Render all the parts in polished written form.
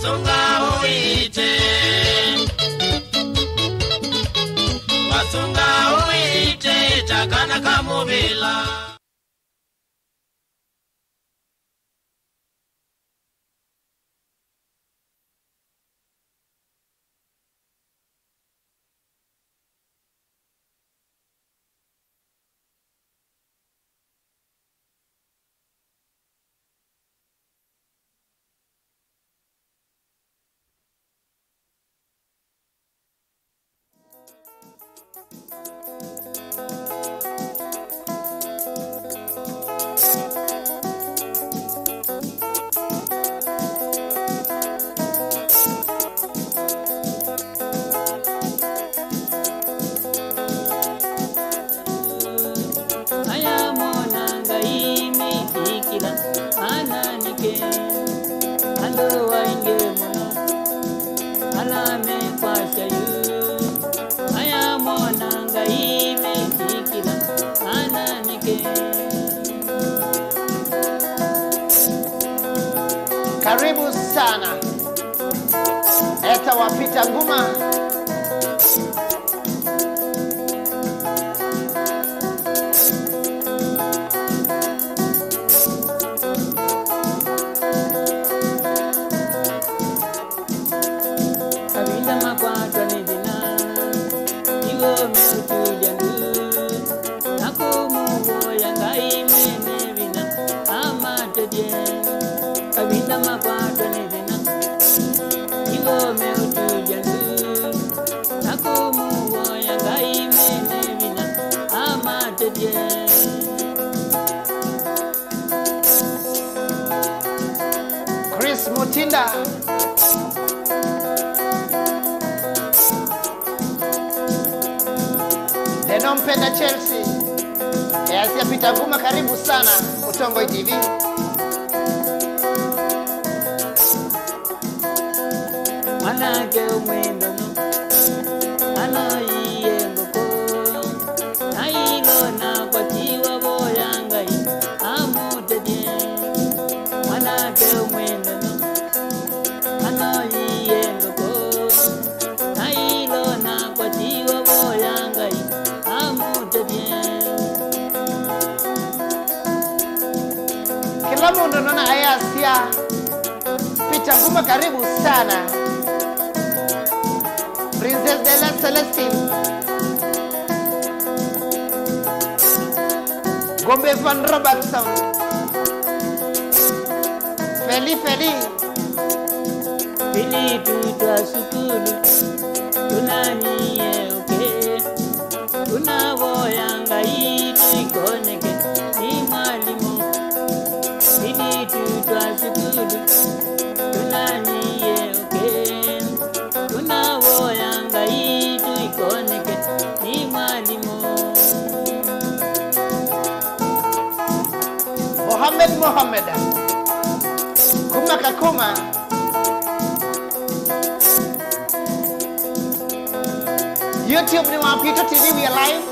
Wasunga uite, wasunga uite, takana kamubila. Karibu sana. Eta wapita Nguma. Kabila makwatwa ni dina, iwo metuja ndu. Nakumu yanga imene vina, amatedye. Kabila makwatwa ni dina, iwo metuja ndu. Nakumu yanga imene vina, amatedye. Chris Mutinda. Nenompenda Chelsea. Asia pita Nguma, karibu sana Utongo TV. Manake umwendo no, ano iye ngoko. Nailo na kwa tiwa boyangai, amutedye. Manake umwendo no, ano iye ngoko. Nailo na kwa tiwa boyangai, amutedye. Kila mundu nona Asia pita Nguma, karibu sana. Princess de la Celestine. Gombe Van Robertson. Feli. Pili tutwa sukulu, tunaniye uke. Tunawoyanga itu ikoneke, ni mwalimu. Pili tutwa sukulu, tunaniye uke. Tunawoyanga itu ikoneke, ni mwalimu. Mohammed. Kuma kakuma. YouTube ni Wapito TV, we are live.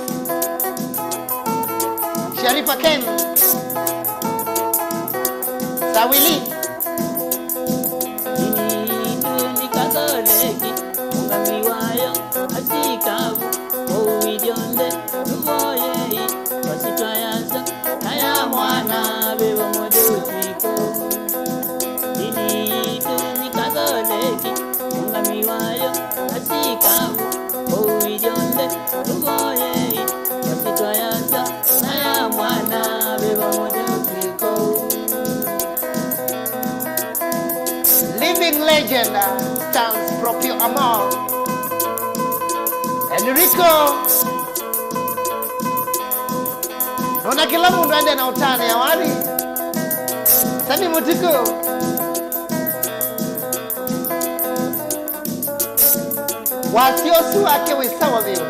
Sharifa Ken. Sawili. Ini nikagoleki, ungamiwayo, asikabu, uvidionde, uvoyei, wasitwayaza, naya mwana, bewa mwede utwiko. Ini nikagoleki, ungamiwayo, asikabu, uvidionde, uvoyei, wasitwayaza, naya mwana, bewa mwede utwiko. Living legend stands proprio amor. Enrico. Nona kila mundu ende na utani awali. Sani Mutiko. Wasiosu wake wisawa vile.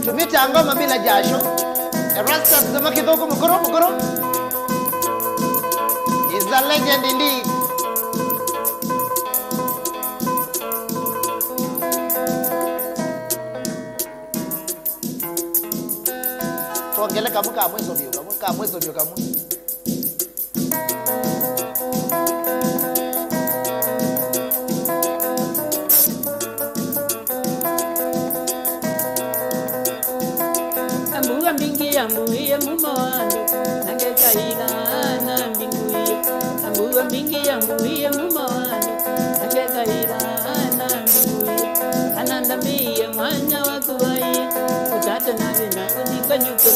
Tumita ngoma bila jasho. Rasta zama kidogo mkoro. Is a legend indeed. ngele kamuka mwezo bio kamuka mwezo bio kamu ambuga mingi ambuye mumawando nange kaila na mbinguye ambuga mingi ambuye mumawando nange kaila na mbinguye anandamiye mwanya wakuwaye utata nawe na unikanyuke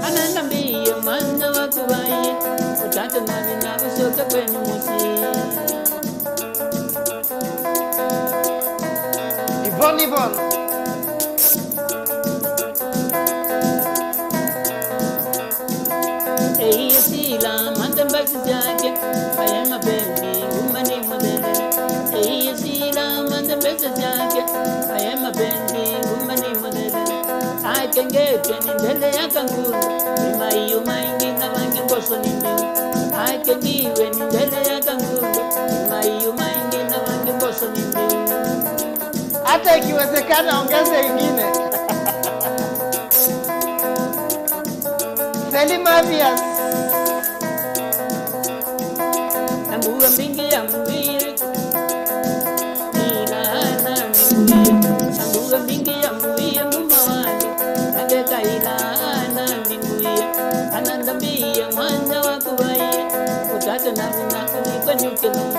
anandamiye mwanya wakuwaye utata nawe na usoka kwenye musi Yvonne Sila mandambasi jake aya mapenzi Nguma ni modele sila mandambasi jake aya mapenzi Nguma ni modele akengete ni ndele ya kanguru imaiyo maingi na wangi ngoso ni mbiu akengiwe ni ndele ya kanguru imaiyo maingi na wangi ngoso ni mbiu hata ikiwezekana ongeze ingine Selima Vias ambuga mingi ya mbiri ilana mbiri ambuga mingi ya mbiri mumawani nageka ilana mbiri anandambia mwana wakuwaye utata navina unikanyuke lungu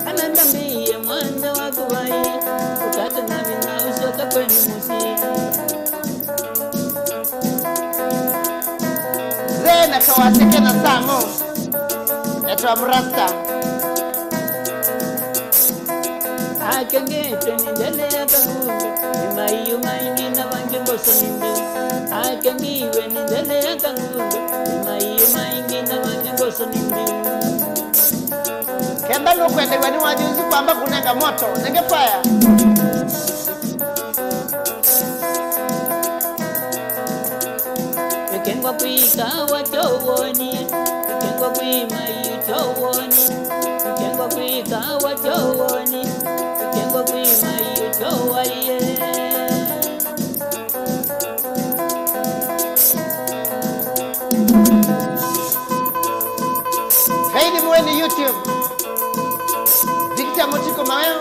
anandambia mwana wakuwaye utata navina usoka kwenye musi Zena kawaseke na samo Etwa mrasta akengete ni ndele ya kanguru imaiyo maingi na wangi ngoso ni mbiu akengiwe ni ndele ya kanguru imaiyo maingi na wangi ngoso ni mbiu Kemba nukwende kwa ni wajuzi kwamba kunenga moto nenge fire Kengwa kuika watowoni kengwa kuima yutowoni kengwa kuika watowoni kengwa kuima yutowaye Kaini mweni YouTube Victor Mutiko Maweo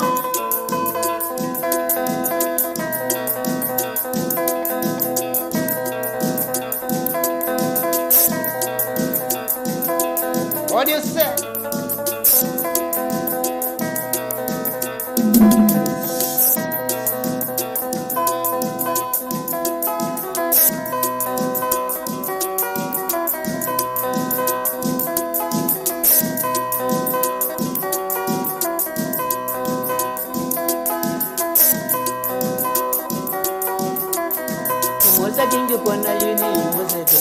What do you say? Moza kingi kona yuni mozete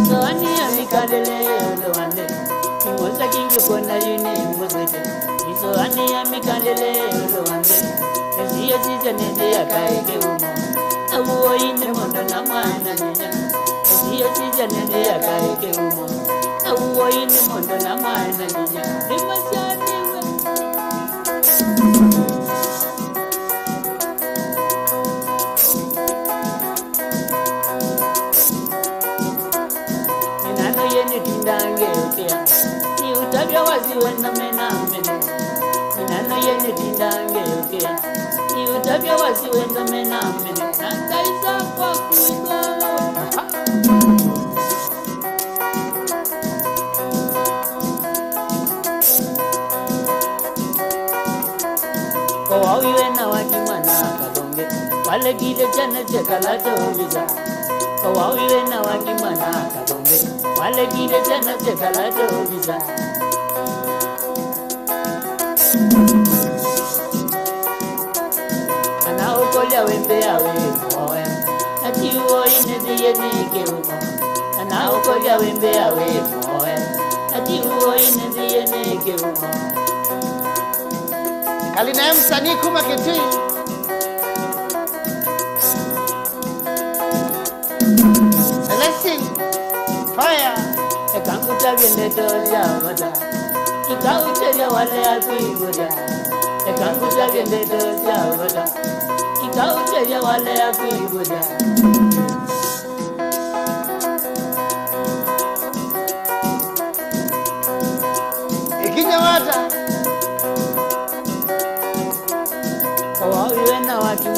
so ani amikalele ndo ande Moza kingi kona yuni mozete so ani amikalele ndo ande esiye sije nende akaike umo awo ine mondo na mwana nenya esiye sije nende akaike umo awo ine mondo na mwana nenya dimashani tindange ukea ni utabia wazi wena mena mene minano yene tindange ukea ni utabia wazi wena mena mene nakaisa kwa kuigo kwa wawi wena wakimana kadonge wale kile chane chekala choviza kwa wawi wena wakimana kadonge wale kile chana chekala choviza anaokolea wembe awe moe ati uo inediye nikeumo anaokolea wembe awe moe ati uo inediye nikeumo Kalina msanii kuma kiti Blessing Fire ekangu tabiende toja wada ikaucheria wale akuigoja ekangu tabiende toja wada ikaucheria wale akuigoja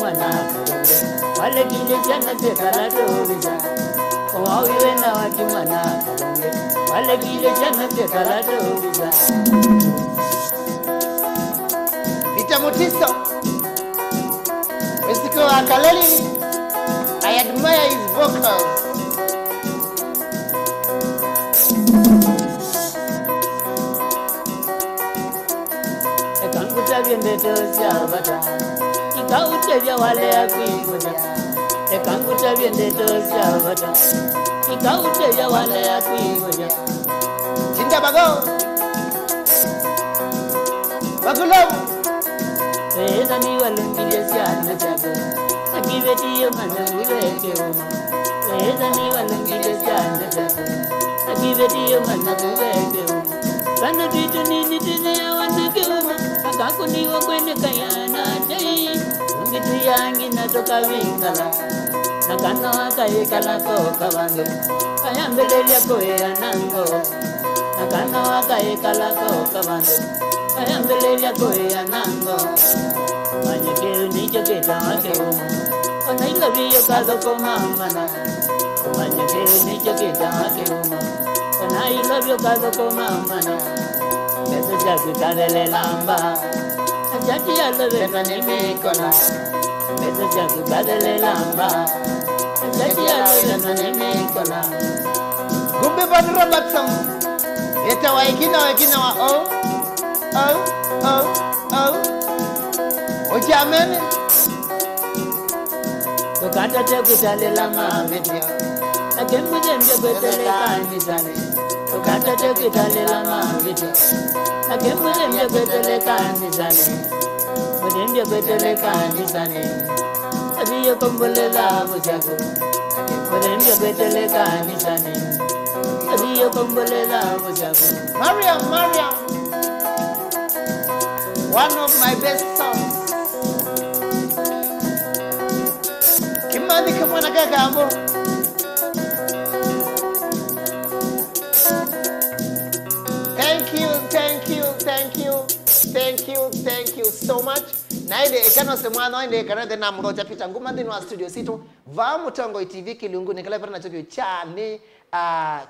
mwana kalonge wale kile jana te kalato visa owawe na waki mwana kalonge wale kile jana te kalato visa Vitamutiso Wesiko Akaleli. I admire his vocals. Ekanguta viendeto Kavata ikautevya wale yakwingoja ekanguta viendeto Kavata ikautevya wale yakwingoja Chinda bago Bagulomu Eza ni walungile siana chako akiveti yo mana kuweke uma Eza ni walungile siana chako akiveti yo mana kuweke uma Kana vitu nini tene ya wanake uma Akako niwa kwene kayana jai Ungitu yangi natoka vingala Nakana waka ekala koka wange Ayambelelia koe anango Nakana waka ekala koka wange Ayambelelia koe anango Manyekeu nicho keta wake uma Onaila viyo kazo komamana Manyekeu nicho keta wake uma Onaila viyo kazo komamana Kesa chaku kadele lamba Ajati ya lobe nani mikona Kesa chaku kadele lamba Ajati ya lobe nani mikona Gumbe Van Robertson. Eta waikina wa Ojamene. Tukata chaku kadele lamba Akembu jembe kwetele kanisani Tukata chaku kadele lamba Akembu jembe kwetele kanisani Mudembia kwetele kanisani Abiyo kombole la mujaku Mudembia kwetele kanisani Abiyo kombole la mujaku Mariam. One of my best songs. Kimani kamwana kakambo. Thank you so much. Naide ekano semwana inde ekano de namro chapita nguma ndino wa studio sito va mutongo TV Kilungu nikala pera na chokyo cha ni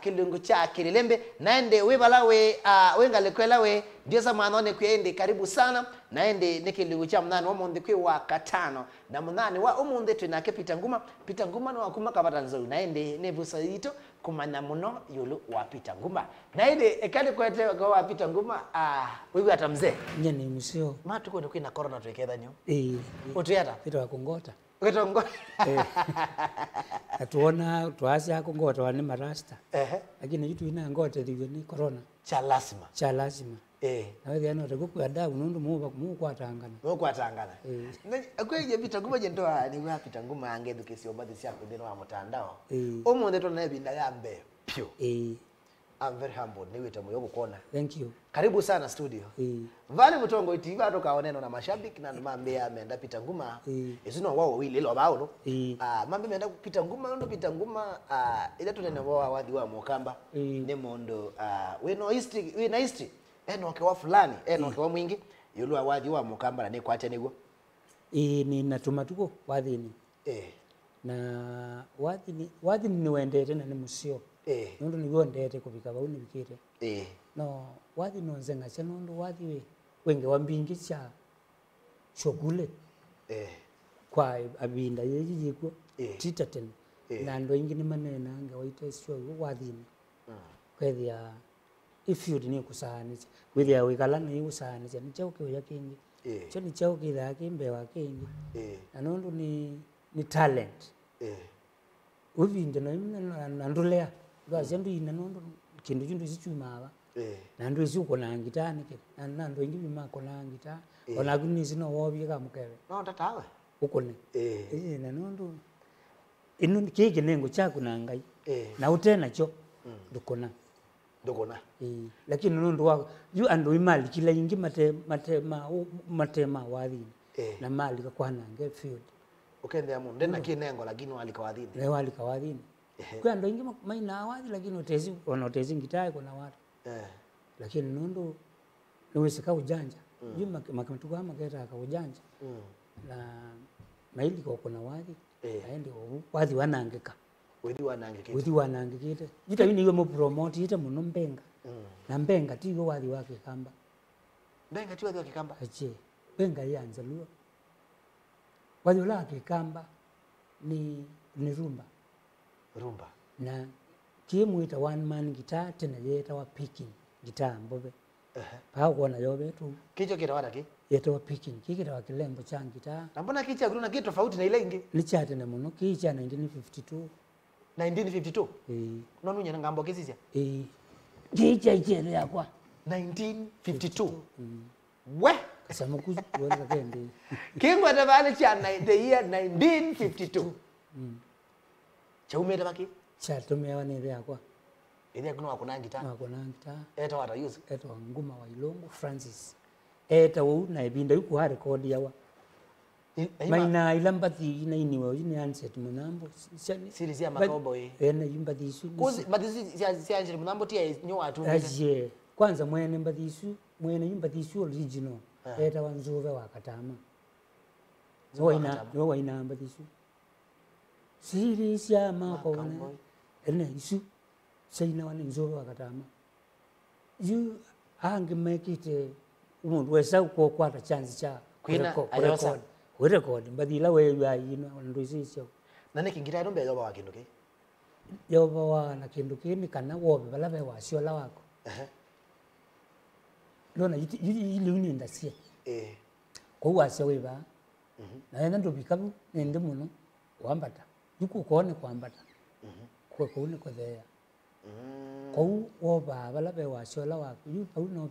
Kilungu cha Kililimbi naende webala we wengalekwela we ndio samwana one kuende karibu sana naende ne Kilungu cha mnani wa monde kwe wa katano na mnani wa umunde tunake pita nguma no akuma Kavata Nzou naende ne busa ito kumanya muno yulu wa pita nguma naende ekale kwete kwa wa pita nguma wewe atamze Nyeni musio matu kwenda kwina corona tuwekeza nyo Utuyata Pito wakungota Wetongo Atuona tuasya kungota wani marasta Lakini jitu ina ngote diwe ni corona Cha lazima Na wewe yana utakuku ya dabu nundu muhu kwa tangana Kwenye pita nguma jentoa ni wa pita nguma angedu kesi obadi siya kundino wa mutandao Omo ndeto na ebinda gambe Pyo I'm very humbled niwe tamu yoku kona Thank you Karibu sana studio Vale mutongo TV atoka oneno na mashabiki na mambe ameenda pita nguma Isino wao wili lo bao no mambe ameenda pita nguma ndo pita nguma ila tunene wao wadi wa mokamba ne mondo we no history eno kwa fulani eno kwa mwingi yulu wadi wa mokamba na ne kwacha nego ni natuma tuko wadhini na wadhini ni wendete na ni musio nundu ni wendete kubika bauni bikire no wadhi nonzenga chanondo wadhi wenge wambingi cha shokule kwa abinda yeji yiko titaten na ndo ingini manena anga waita sio wadhini kwezi ya ifyudi ni kusahanicha with ya wikalana ni kusahanicha ni chauke ya kingi cho ni chauke ya kimbe wa kingi na nondo ni talent ubinde no nandulea ndo zendu ina nondo kindu kindu sichuma na ndo isuko na ngitani ke na ndo ingi bimako na ngita ona kuni sino wobi ka mukebe no tatawe ukone na nondo inu kike nengo chako na ngai na utena cho dukona lakini nondo wako yu ando imali kila ingi matema wadhi na mali kwa na nge field ukende ya munde na kinengo lakini wali kawadhini kwa ndo ingi maina wadhi lakini utezi ngitaye kuna watu lakini nondo niweseka ujanja yu makamtuko ama keta aka ujanja na maili ko kuna wathi aende wathi wanangika withi wanangikite ita ini iwe promote ita muno mbenga na mbenga ti iwe wathi wake kamba ache mbenga yanza luo wathi wake kamba ni rumba na kimuita one man guitar tena yeta wa picking guitar mbobe pa kuona yobe tu kicho kitawada ki yeta wa picking kikita wa kilembo cha guitar na mbona kicha kuna kitu tofauti na ile ingi licha tena muno kicha 1952 nonu nyana ngambo kisisia kicha ichere yakwa 1952 we kasema kuzi wala kende kingwa tabale cha the year 1952 chaume tabaki cha tumewa ni yakwa ile kuna wakuna gitaa eta wata use eta Nguma wa Ilongo Francis eta wo na ibinda yuko ha record yawa maina ilambati ina iniwe ine handset munambo series ya makoboy ene yimbati isu kozi madizi si handset munambo tia nyo watu aje kwanza mwene mbati isu mwene yimbati isu original eta wanzuve wakatama no ina mbati isu series ya makoboy ene isu sayina wani nzou wakatama you ange make it umuntu wesa ko kwata chance cha record mbadila we ya ino ndusisho nane kingira ndo mbele wa kindu ki yoba wa na kindu ki ni kana wobe bala be wa sio la wako lona yili uninda sie ko wase we ba na ndo bikabu nende muno wambata yuko kone kwambata ko ne ko there ko woba bala be wa sio la wako yu au no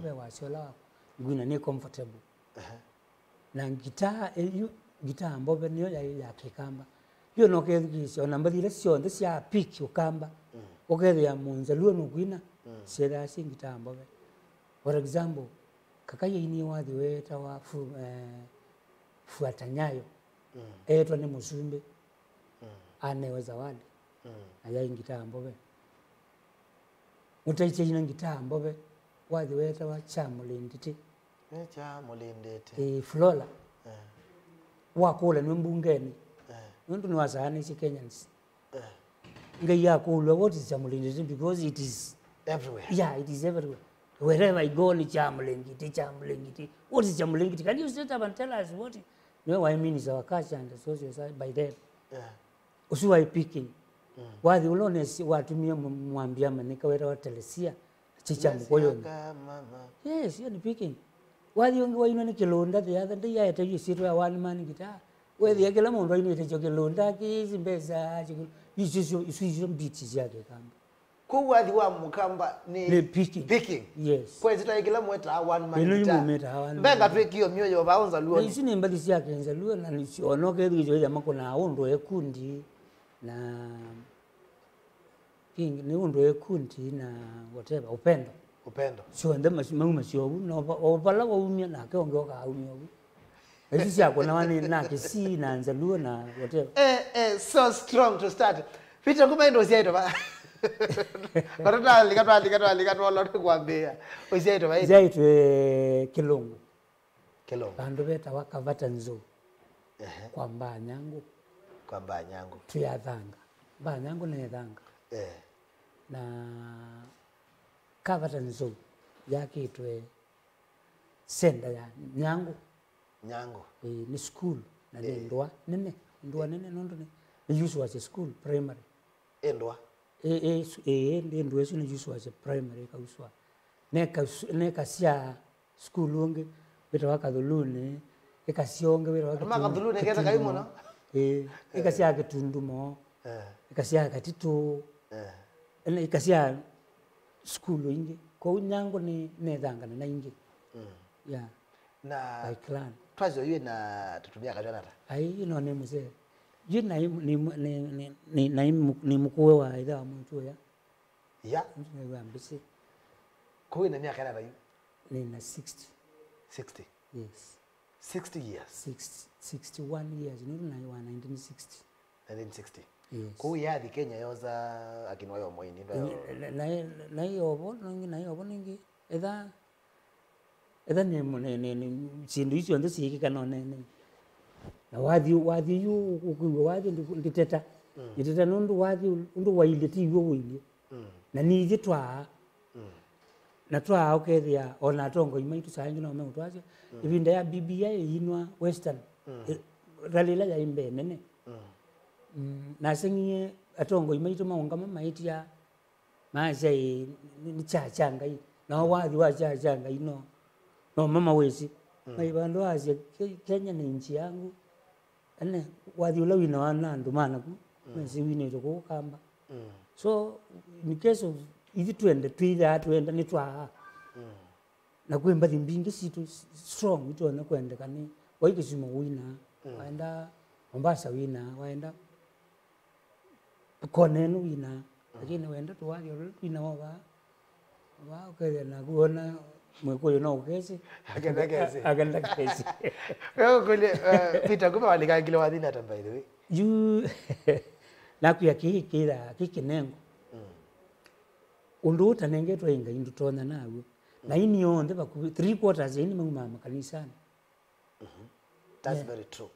be wa sio la wako ngina ni comfortable na gitaa gitaa mbobe niyo ya kikamba yo no kedhi ona mbadile sio ndo sia pick ukamba okedhi ya munza luo no gwina sera si gitaa mbobe for example kakaye ini wathi weta wa fuatanyayo etwa ni musumbe ane zawadi aya gitaa mbobe mutaiche ina gitaa mbobe wathi weta wa chamulinditi Flora wakula nwembungeni nundu nwasahani si Kenyans ngai yakula what is chamulinditi because it is everywhere it is everywhere wherever I go ni chamulinditi what is chamulinditi can you sit up and tell us what no I mean is our culture and social side by them usuwa picking wathi ulone watumia mwambia manika wera watelesia chicha mkoyo yes you are picking wathi onge waino ni kilonda the other day ya tayi siru ya one man guitar wethi ya kila mundu waino ite kilonda kizi mbeza isu beats yake kamba ko wathi wa mukamba ni picking yes kwa zita kila mweta one man guitar benga pekio myoyo baonza luo isu ni mbali yake nza luo na ni onoke hizo ya makona ondo ekundi na king ni ondo ekundi na whatever upendo sio ndema simama sio no opala wa umia na keonge ka umia esi yako na wani na kisi na nzaluo na whatever so strong to start Peter Nguma ndo sia ito ba barata likatwa lote kwambia osia ito ba zaito kilongo bandu beta wa Kavata Nzou kwa mbanyangu tuyathanga mbanyangu ne thanga na Kavata Nzou yake itwe senda ya nyangu ni school na ndwa nene nondo ne use was a school primary ndwa ndwa so ne use was a primary kauswa neka sia school onge beta wakadhulune ekasionge beta wakadhulune keza kaimo no ekasia ketundumo ekasia katito ekasia school inge ko nyango ni nethanga na inge na by clan twazo yue na tutumia kajonata ai no ne mzee yue na ni mkuwe wa idha mtu ya mtu wa mbisi ko ina miaka kana yu ni na 60 yes 60 years 61 years ni na 1960 yes. Ko yathi Kenya yoza akinwayo moini na yobo ningi edha ni sindu icio ndo siki kana ne na wathi yu ukuwa wathi nditeta nditeta nundu wathi undu waile ti yu wile na nije twa na twa okethia ona atongo imaitu sangi no me twaje ibinda ya BBI inwa western ralila ya imbe nene na sengie atongo imaitu maungama maitia maisha ni chacha ngai na wathi wa chacha ngai no mama wezi mai bandu aje Kenya ni nchi yangu ane wathi ula wina wana ndumana ku mwezi wine to kamba so in case of ithi twenda ni twa na kwemba thimbingi situ strong ito na kwenda kani waikisimo wina waenda Mombasa wina waenda konenu wina lakini waenda tu wathi ula wina wa ukele na kuona mwekuyo na ukesi agenda kesi wewe kule Peter kuba walikangile wathi na by the way you nakuya kikinengo undu utanengetwa inga indu tona nawe na ini yonde baku 3/4 ini mama kanisani that's very true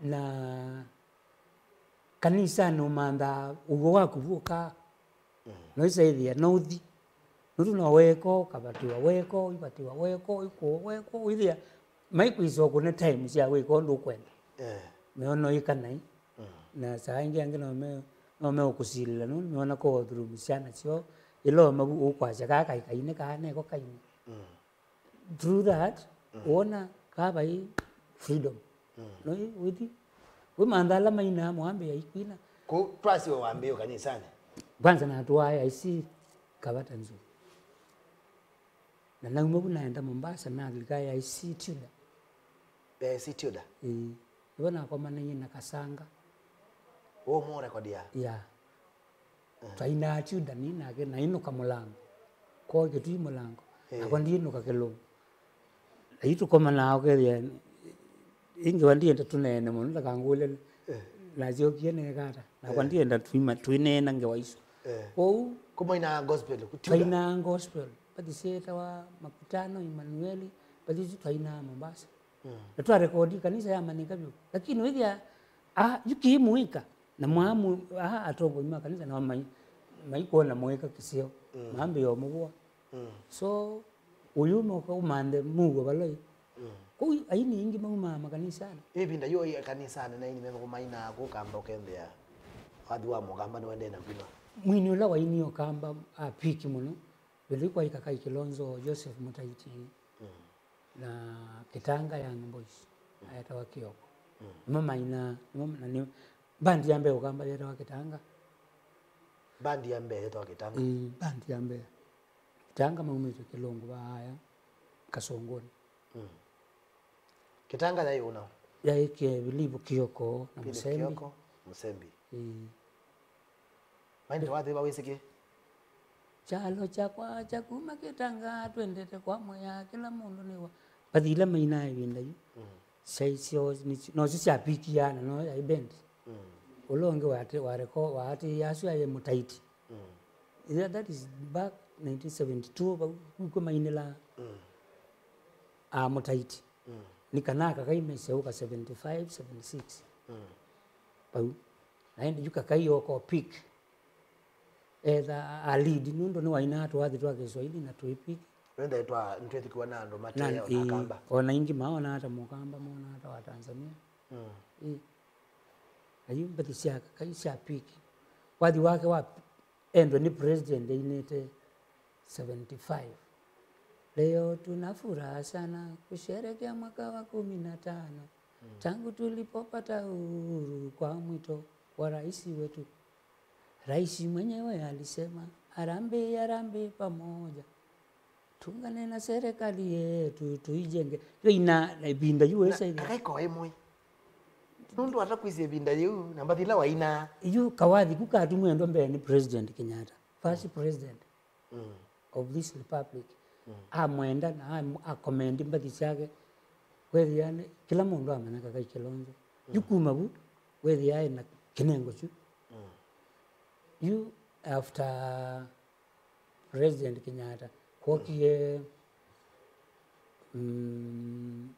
na kanisani umanda ugo wakuvuka no isaithia nouthi nutu no weko kabatiwa weko ibatiwa weko iko weko withia maikwiso kuna time cia weko ndu kwenda meono ikanai na saingi ange no me okusilila no meona ko through misiana cio ilo mabu ukwacha kaka ikaine kana ko kaine through that ona kabai freedom no withi we mandala maina mwambe ya ikwina ko twasi waambie kanisani kwanza na tuaya isi Kavata Nzou na nangu naenda Mombasa na ligaya isi tuda isi tuda ibona kwa manenye na kasanga mo record ya taina tuda ni na ino kamulango ko ke tu mulango na kwa ndino ka kelo aitu koma na oke inge wandienda tunene mun la kangule la jokie ne kata na kwa ndienda tuinena nge waiso kuma ina gospel kutuda ina gospel pati seta wa makutano Emmanuel pati tuina Mombasa na tu rekodi kanisa ya manikabyo lakini withia yuki muika na mwamu atongo ima kanisa na maiko na muika kisio mambe yo mugwa so uyumo ko mande mugo baloi ko aini ingi mama kanisa ibinda yo kanisa na ini memo kumaina ko kamba okembea wadi wa mugamba no wende na kwina mwini ula wa ini okamba apiki muno belikwa ikakai Kilonzo Joseph Mutaiti na Kitanga ya Boys ayata wakioko mama ina mama ni bandi yambe okamba yata wakitanga bandi yambe yata wakitanga bandi yambe Kitanga maumito Kilongo haya Kasongoni Kitanga dai una ya ike bilibu Kioko na Musembi Maindi watu bawesike chalo chakwa chakuma Kitanga twendete kwa moya kila mundu niwa badila maina ibinda yu saisio no sisiapikiana no ya band ulonge wate yasu ya Mutaiti that is back 1972 kwa mainela Mutaiti nikanaka kaimeseuka 75 76 pau naende yuka kayo ko pick a lead nundo ni waina atu wathi twa Kiswahili na tuipiki wenda itwa ntwethi kwa nando mateo na kamba ona ingi maona hata mukamba maona hata wa Tanzania ayu mbati siaka kaisha piki wathi wake wa endo ni president inete 75 leo tunafuraha sana kusherehekea mwaka wa 15 tangu tulipopata uhuru kwa mwito wa rais wetu. Rais mwenyewe alisema arambe pamoja tungane na serikali yetu tuijenge. Yo ina binda USA ile akaiko emwe nundu atakwise binda yu nambathila waina yu kawathi kukatu mwendo mbele ni president Kenyatta, first president of this republic. Amwenda na akomendi mbathi chake wethi yani kila mundu amenaka kai Kilonzo yukuma bu wethi yae na kinengo chu you after President Kenyatta kokie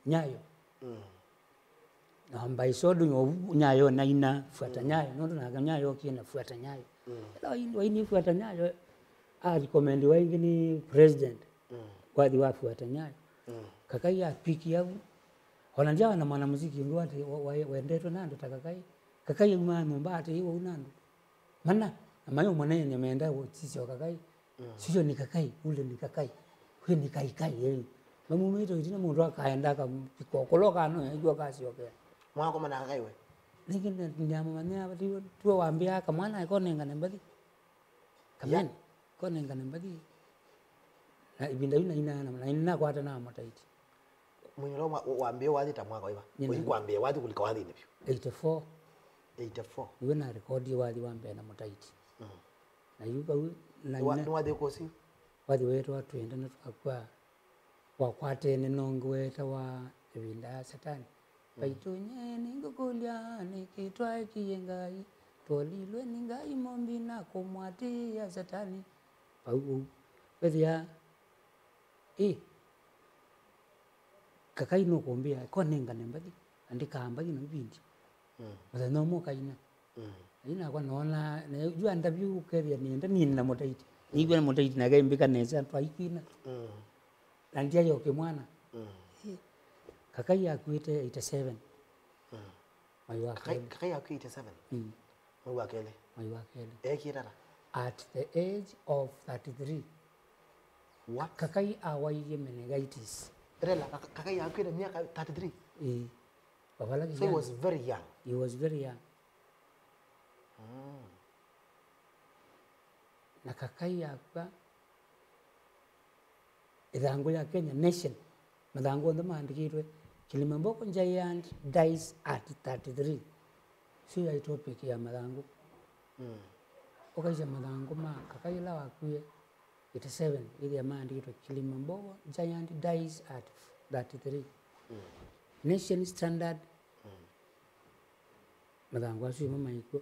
Nyayo amba isodu nyayo na ina fuata nyayo nondo na nyayo kina fuata nyayo ela ini fuata nyayo recommend wengi ni president wadi wa fuata nyayo kakai ya piki yao wananjaa na mwanamuziki ngwate waendeto nando takakai kakai mwana mbate hiyo unando mana amayo mwanene ameenda sisi wakakai sio ni kakai ule ni kakai huyo ni kai yeye mamu mito itina mundu akaenda kakokoloka no yajua kasi yake mwako mana kakai we nikinde nyama manya bati tuwa waambia kamwana ikonenga nembadi kamani konenga nembadi na ibinda ina na kwata na mataiti mwenye waambia wadi tamwako iba wewe kuambia wadi kulika wadi nibyo 84 iwe na rekodi wadi waambia na mataiti na yuka na wadi kosi wadi wetu watu enda na tukakwa wakwate nenongo weta wa ibinda satani baitunye ningokulya nikitwa kiyengai tolilwe ningai mombi na komwati ya satani pau wedia kakai no kombia konenga nembadi andika ambadi no bindi bada no mo kaina ina kwa naona na jua ndabyu keria nienda nina motaiti igwe motaiti na gaimbika neza twaikina landia yoke mwana kakai yakuite 87 maiwa kakai yakuite 87 maiwa kele kirara at the age of 33 what kakai awaiye meningaitis rela kakai yakuite miaka 33 babala so he was very young na kakai yakwa idango ya Kenya nation madango ndo maandikirwe Kilimamboko giant dies at 33 si ya topic ya madango okaja madango ma kakai la wakuye 87 ile ya maandikirwe Kilimamboko giant dies at 33 nation standard madango asu mama iko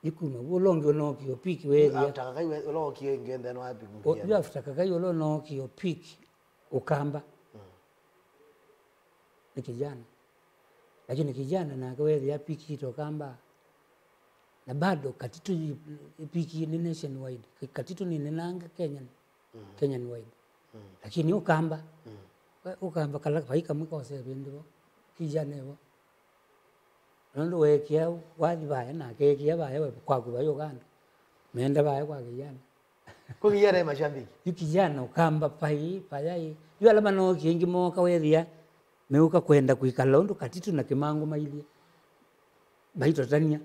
ikuma bolonge no kio piki wewe after kakai we lo kio ngende no happy you after kakai lo no kio piki ukamba ni kijana lakini kijana na wewe ya piki to kamba na bado katitu piki ni nationwide katitu ni nenanga Kenyan wide lakini ukamba kala faika mwiko sebe ndio kijana wewe ndo wekia wadi baya na kekia baya we kwa kuba Uganda menda baya kwa kijana ko kijana mashambiki kijana ukamba payai yu alama no kingi moka wethia meuka kwenda kuikala ndo katitu na kimangu maili baito Tanzania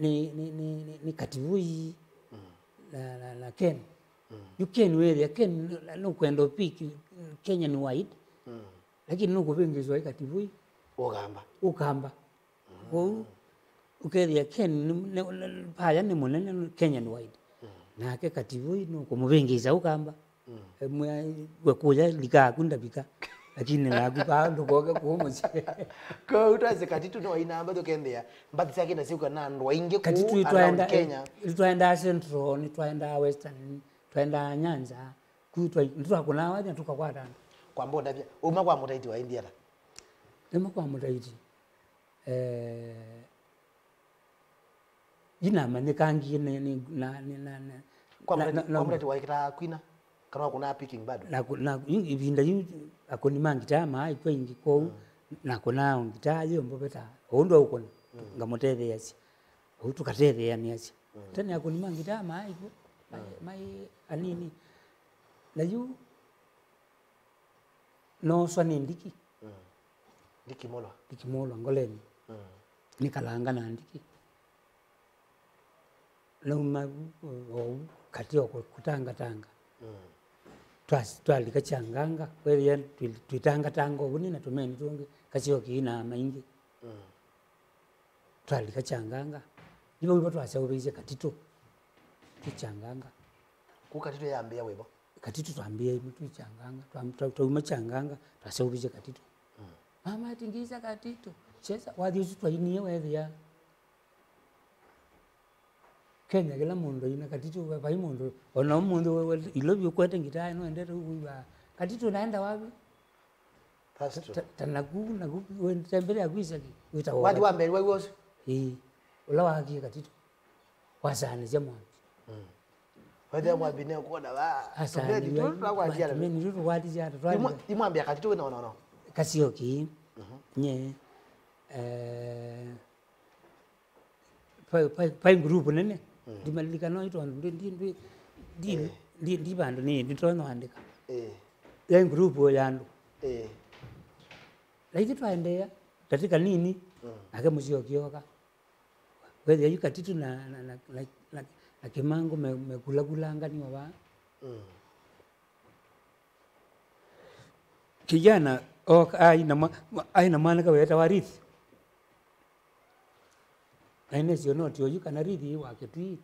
ni kativui la Ken you can wethia Ken no kwenda piki Kenyan wide lakini no kupingizwa kativui ukamba ukeria Ken paya ni munene Kenyan wide na ke kativui no kumuvingiza ukamba wekuja likakunda bika lakini nakupa ndo koga kuumuzi ko utaze katitu no inamba to kendea mbati sake na siku na ndo inge ku katitu Kenya twaenda Central ni twaenda Western twaenda Nyanza kuitwa ndio kuna waje tukakwata kwa mbonda pia uma kwa mutaiti wa India Dema kwa mutaiti jina manikangi na kwa mutaiti wa ikita kwina kana kuna picking bado na ibinda akoni mangita mai kwa ingi ko na kuna ngita yo mbopeta ondo ukona ngamoteve yasi utukateve yani yasi tena akoni mangita mai ko mai anini na yu no swani ndiki ndikimolo ngoleni nikalanga na ndiki luma katio kutanga twalika changanga wewe twitanga tango buni na tumeni tunge kachio kina maingi twalika changanga ibo ibo twasaubize katito tuchanganga ku katito yambia webo katito twambia mtu changanga twamachanganga twasaubize katito mama tingiza katito cheza wadi twainie wewe ya Kenya kila mundu ina katito vai mundu ona mundu ilo bikwete ngitai no endete kuiba katito naenda wapi That's true. Tanagu when tembelea kuisa wita Wadi wa mbele wewe wosu. Ulawa haki katito. Wasani jamwa. Wadi wa bine ko da ba. Asani tu la kwa jara. Mimi ndio wadi jara. Imwambia katito no. Kasioki. Nye pai group nene. Dimalika no ito ndi bando ni nditono andika. Yang group yandu. Laiti twaendea katika nini? Ake musio kioka. Wewe yuka titu na kimango mekula ngani wa. Kijana aina maana kaweta warithi. Aina sio noti yuka na rithi wake tu.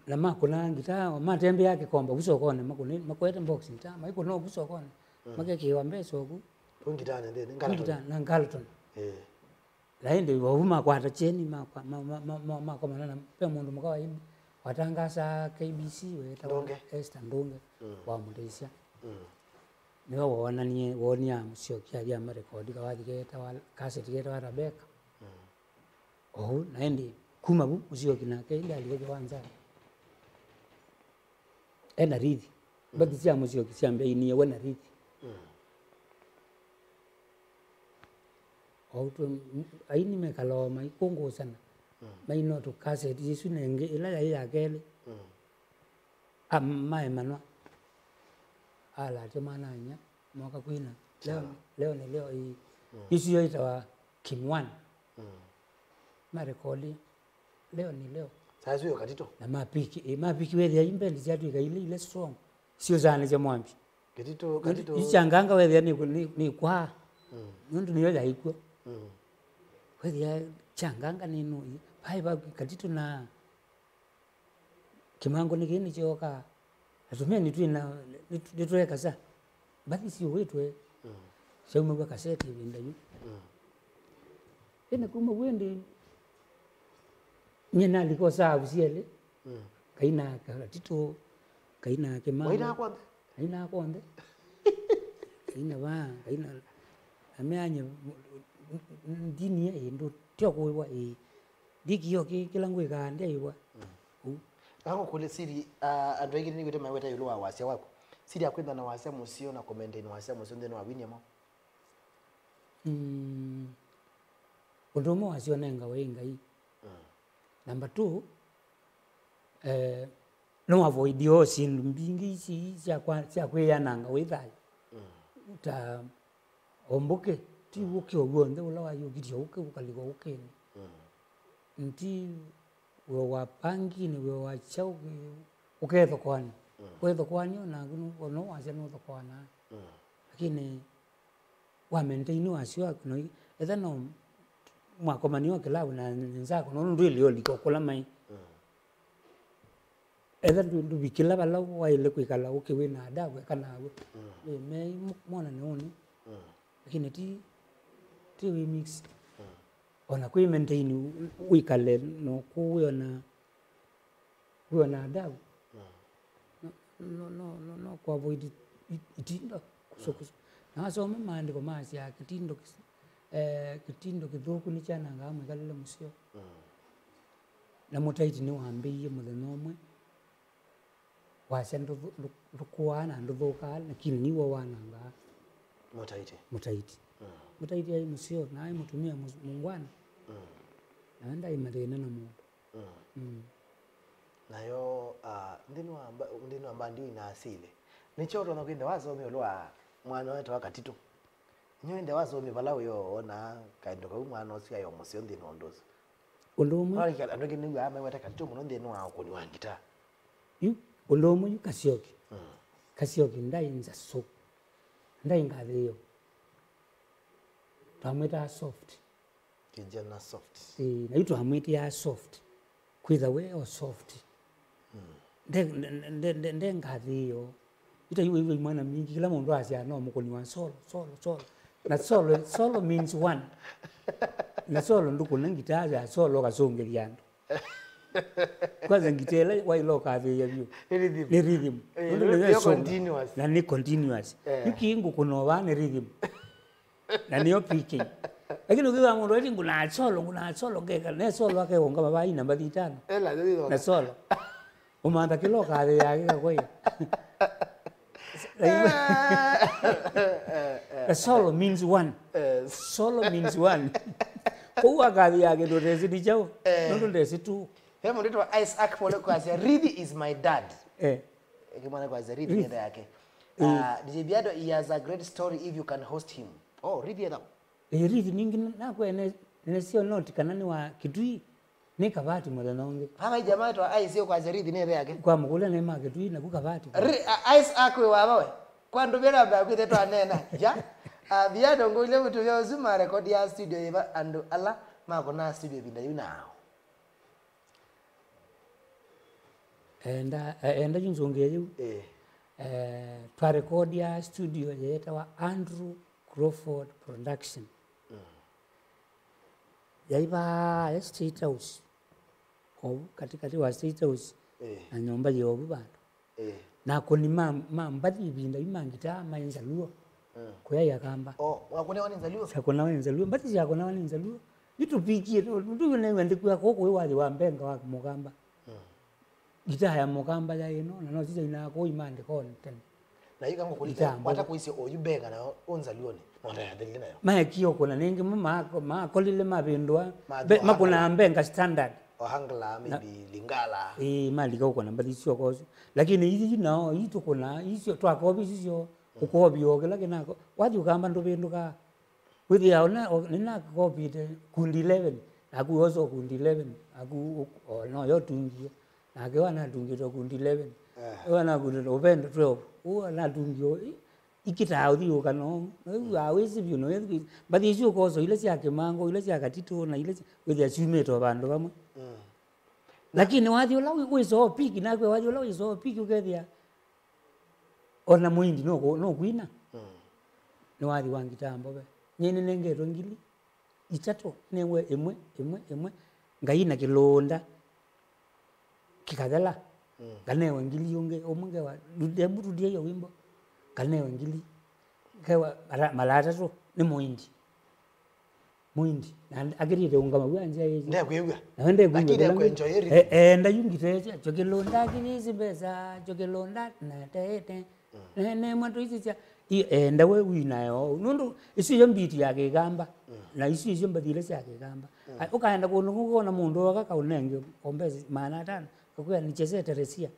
Na makuna ngita matembe yake komba usokone makwete box nta maiko no usokone make kiwambe soku ungitana ndene ngalaton ngalaton laende wahuma kwata cheni kwa manana pe mundu mkawa hivi watangasa KBC weta Esther Ndunge wa Mudesha niwa waonanie wonia musio kia marekodi kawathi geta wa cassette geta wa Rebecca naende kuma bu musio kinake ile aliye kwanza ena rithi bado sia musio kisiambia ini wana rithi auto aini mekalo mai kongo sana mai no to cassette yesu nenge ila ya gele mai manwa ala temana nya mwaka kwina leo hii yesu yoita wa Kimwan marekodi leo sasa hiyo katito na mapiki wewe imbe ndizatu ile strong sio zane je mwambi katito ichanganga wewe ni kwa nundu niyo yaikwa wewe changanga nino baiba katito na kimango nikini choka atumia ni tu na nitoe kaza basi sio wetu sio mwa kaseti winda yu ina kuma wende nyena liko sabu siele kaina katito kaina kimango kaina kwambe kaina ameanya dini ndo tio kwa dikio kila ngwe kande iwa Ako kule siri ando ingine ni kutema weta yulo wasia wako siri akwenda na wasia musio na komende ni wasia musio ndeno wabini mo Ndomo wasio nenga wenga hii number 2 no avoid yo sin mbingi si sia kwa nanga withai ta omboke ti woke ogonde ulawa yo gidio uke ukaliko uke nti wa pangi ni wa chau uketho kwani kwetho kwani na no wasia no thokwana lakini wa maintain wasio no etha no mwakomaniwa kilabu na nzako no ndu ile liko kula mai etha ndu bikila bala wa ile kwikala ukiwe na adabu kana we me mona neoni lakini ti we mix ona ku maintain wikale no kuyo na adabu no kwa avoid itindo kusokuso na so maandiko masi ya kitindo kithuku ni chana ngamwe kalile musio na mutaiti ni wambiye muthenomwe wasendo rukuana nduthuka lakini ni wo wananga mutaiti ai musio na ai mutumia mungwana naenda imadena na mundu nayo ndino amba ndio ina asile nichoro na kwenda wazo lwa mwana wetu wakatito nyende wazo balawo yo ona kaindo ka mwana osia yo musio ndino ndozo olomu ari kala ndoge ni ama wata katito muno ndino wako ni wangita olomu kasioki ndai nza so ndai ngaleyo tameta soft kijana soft na itu hamiti ya soft kwitha we or soft nde ngaleyo ita iwe mwana mingi kila mundu asia no mukoni wa solo na solo means one na solo nduko nangitaza solo kasongeliando Kwanza ngitela wailoka ave ya view. Ni rhythm. Ni continuous. Na ni continuous. Yukingu kunova ni rhythm. Na niyo picking. Lakini ukiwa mundu eti nguna solo ngeka ne solo wake wonga baba ina mbadi tano. Na solo. Umanda kiloka ave ya kwa hiyo. Solo means one. Solo means one. Kwa kazi yake ndo resi di chao. Ndo resi tu. Hemo ndo Isaac pole kwa sababu Ridhi is my dad. Kimwana kwa sababu Ridhi ndio yake. DJ Biado, he has a great story if you can host him. Oh, Ridhi ndo. Ridhi ningi na kwa ene sio note kanani wa Kitui ni Kavata mwana nonge. Hama jamaa to sio kwa Ridhi ndio yake. Kwa mkule na ma Kitui na ku Kavata. Isaac we wawe. Kwa ndo bera ba kwite to anena. Ja. Biado ngole mtu ya uzuma record ya studio iba ando ala mako na studio binda yunao. Enda junzongeju twa record ya studio yeta wa Andrew Crawford Production. Yaiba ya State House. Katikati wa State House. Na nyumba yobu bantu. Na koni mbadi binda imangita mayenza luo. Kwa ya kamba. Wakone wanenzaliwa. Sakona wanenzaliwa. Mbadi sakona wanenzaliwa. Itu pikie ndu ne wende kwa koko wali wa mbenga wa mugamba. Gita ya mugamba ya ino na no sija ina ko imande content. Na yika ngo kulita wata kuisi oyubenga na onzaliwa ni. Mwana ya delina yo. Ma kiyo kuna ningi ma kolile mabindwa. Makuna mbenga standard. Ohangla maybe lingala. Malika uko na mbadi sio kozo. Lakini hizi nao hizo kuna hizo twakobi sio ukobyo lakini nako wadi ukamba ndo binduka. Withi yao na nina copy kundi 11 aku ozo kundi 11 aku no yo tungi ake wana tungi to kundi 11 wana kundi obendo 12 wana tungi ikita audi ukano awezi bino yethi but issue kozo ile si yake mango ile si akatito na ile withi assume to bandu bamwe lakini wadi ulawi wizo piki na kwe wadi ulawi zo piki ukethia ona muindi no kuina ni wadi wangitambo be nyene nengero ngili itato newe emwe ngaina kilonda kikadala ganewe ngili yonge omunge wa debutu die yo wimbo ganewe ngili kewa malata to ni muindi na agirire ungama bwanje yeje ndekuyuga na ndekuyuga lakini ko enjoy eri ndayungite chokelonda kinisi besa chokelonda na tete ne mwanto isicha ndawe winayo nundu isiyo mbiti yake gamba na isiyo mbadile yake gamba ukaenda kuona mundu akakaunenge ombezi maana tano kwa nichezee Teresia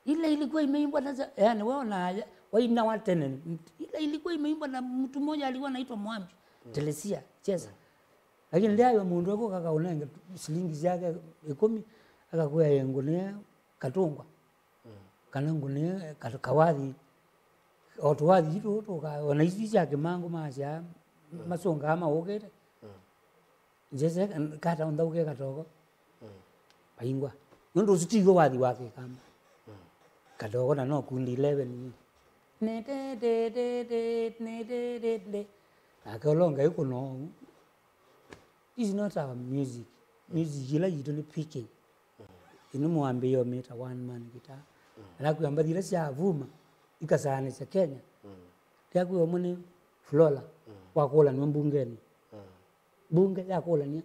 ile ilikuwa imeimbwa na yani waona waina watene ile ilikuwa imeimbwa na mtu mmoja alikuwa anaitwa Mwambi Teresia cheza lakini ndio mundu wako kakaunenge shilingi yake 10 akakuwa yengone katungwa kanangune kawadhi otwathi itu to ka ona isi yake mango masha masonga ama okete jese kata onda uke katoko paingwa ndo sitigo wathi wake kama katoko na no kundi 11 ne de akolonga yuko no is not our music ila yido ni picking ino muambe yo meta one man guitar alaku ambadila sia vuma ikasane cha Kenya yaku yomune Flora wakola ni mbungeni bunge yakola ni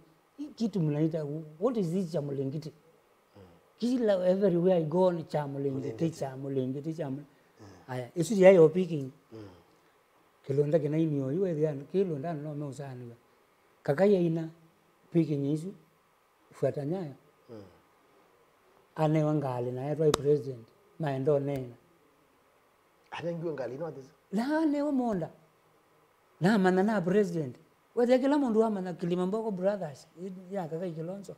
kitu mnaita what is this chamulengiti kila everywhere I go ni chamulengiti aya isi ya yo picking kilonda kena inyo iwe yani kilonda no me usani kakaya ina picking isu fuata nyayo ane wangali na yatwa president maendo nena anangiwe ngali no this la ne monda na mana na president wethe kila mundu amana Kilimamboko brothers ya kaka Kilonzo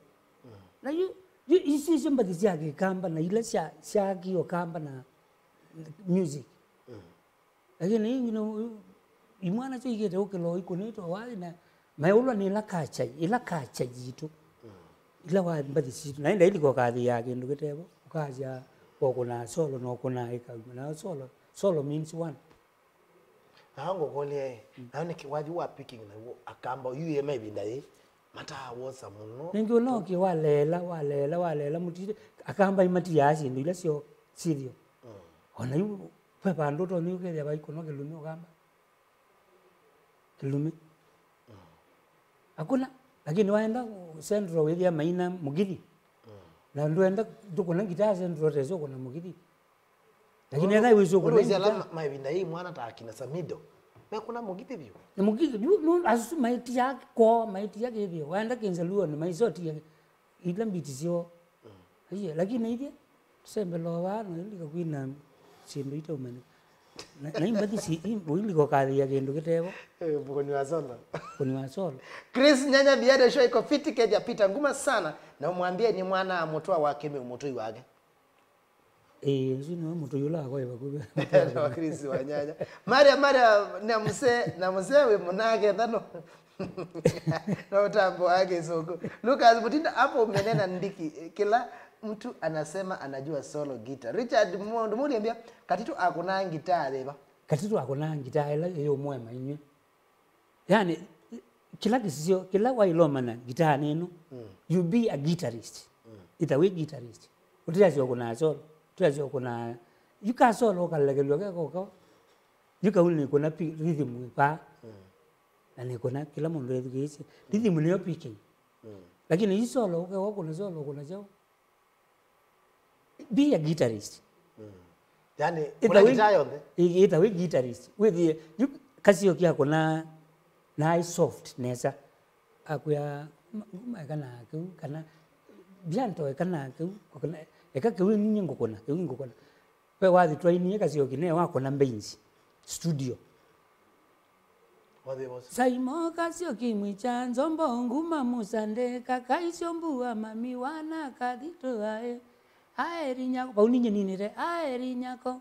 na you isi somebody yake kamba na ile shaki yo kamba na music lakini imwana cho igete okelo ikonito wali na mayulwa ni ila kacha jitu ila wa mbadi situ na ile ko kathi yake nduketebo ukaja kuna solo no kuna ika na solo means one hango kole naone kiwaji wa picking na akamba you maybe ndai mata wosa muno ningo no ki walela mutire akamba imati yashi ndile sio sirio ona yu pepa ndoto ni ke ya baiko ke lumi ogamba kilumi hakuna lakini waenda central with ya maina mugidi na ndoenda tukuna gitaa central tezo kuna mugidi lakini hata hizo kuna zala maibinda hii mwana ta akina Samido na kuna mugidi bio ni mugidi no asu maiti yake hivyo waenda kenzaluo ni maizoti yake ila mbitizio hiyo lakini hivi sembe lo wana ndika kuina simbe ito mani na imbati si ili ko kali yake ndo kitebo bukoni wasolo Chris Nyanya Biado show iko fiti keja pita nguma sana na umwambie ni mwana mutoa wake mutoi wake nzino muto yula kwa bakube na Chris wa Nyanya Maria na mse we munage dhano na utambo wake soko Lucas Butinda hapo umenena ndiki kila mtu anasema anajua solo guitar. Richard Mondo ambia katitu akuna gitaa leba. Katitu akuna gitaa ila yo mwema inye. Yani kila kisio kila wailoma na gitaa neno you be a guitarist. Itawe guitarist. Utiazi kuna solo. Utiazi kuna yuka solo kalegelwa kwa. Yuka uli kuna rhythm pa. Na ni kuna kila mundu yezi rhythm ni yo picking. Lakini hii solo kuna solo kuna jao. Be a guitarist. Yani kuna gitaa yonde. Itawe guitarist. With you kasio kia kuna na soft nesa akuya kana bianto kana kuna eka ninyi ngokona pe wazi training kasio kine wako na mbenzi studio Saimo kasio kimwicha nzombo nguma musande kakaisombua mami wana kadito ae aeri nyako pauninye nini re aeri nyako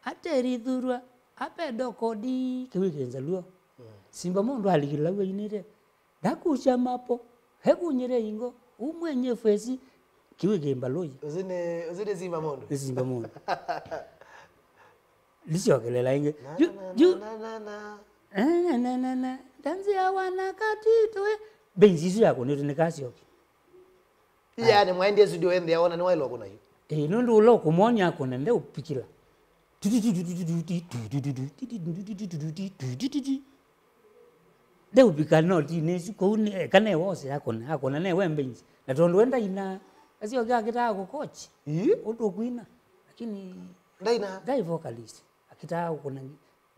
ateri dhurwa apedo kodi kiwigenza luo simba mundu alikilawe inire dakusha mapo hekunyire ingo umwenye fesi kiwigemba loyi uzine simba mundu lisiokelela inge na danzi ya wana katito benzizo yako nito nikasioki yani mwaende studio ende yaona ni wailo kuna hiyo nundu ulo kumonya kuna nde upikila Deu pikanoti nesi ko une kane wose hakona ne wembenzi na tondo enda ina asio kita ko coach kuina lakini dai vocalist akita kuna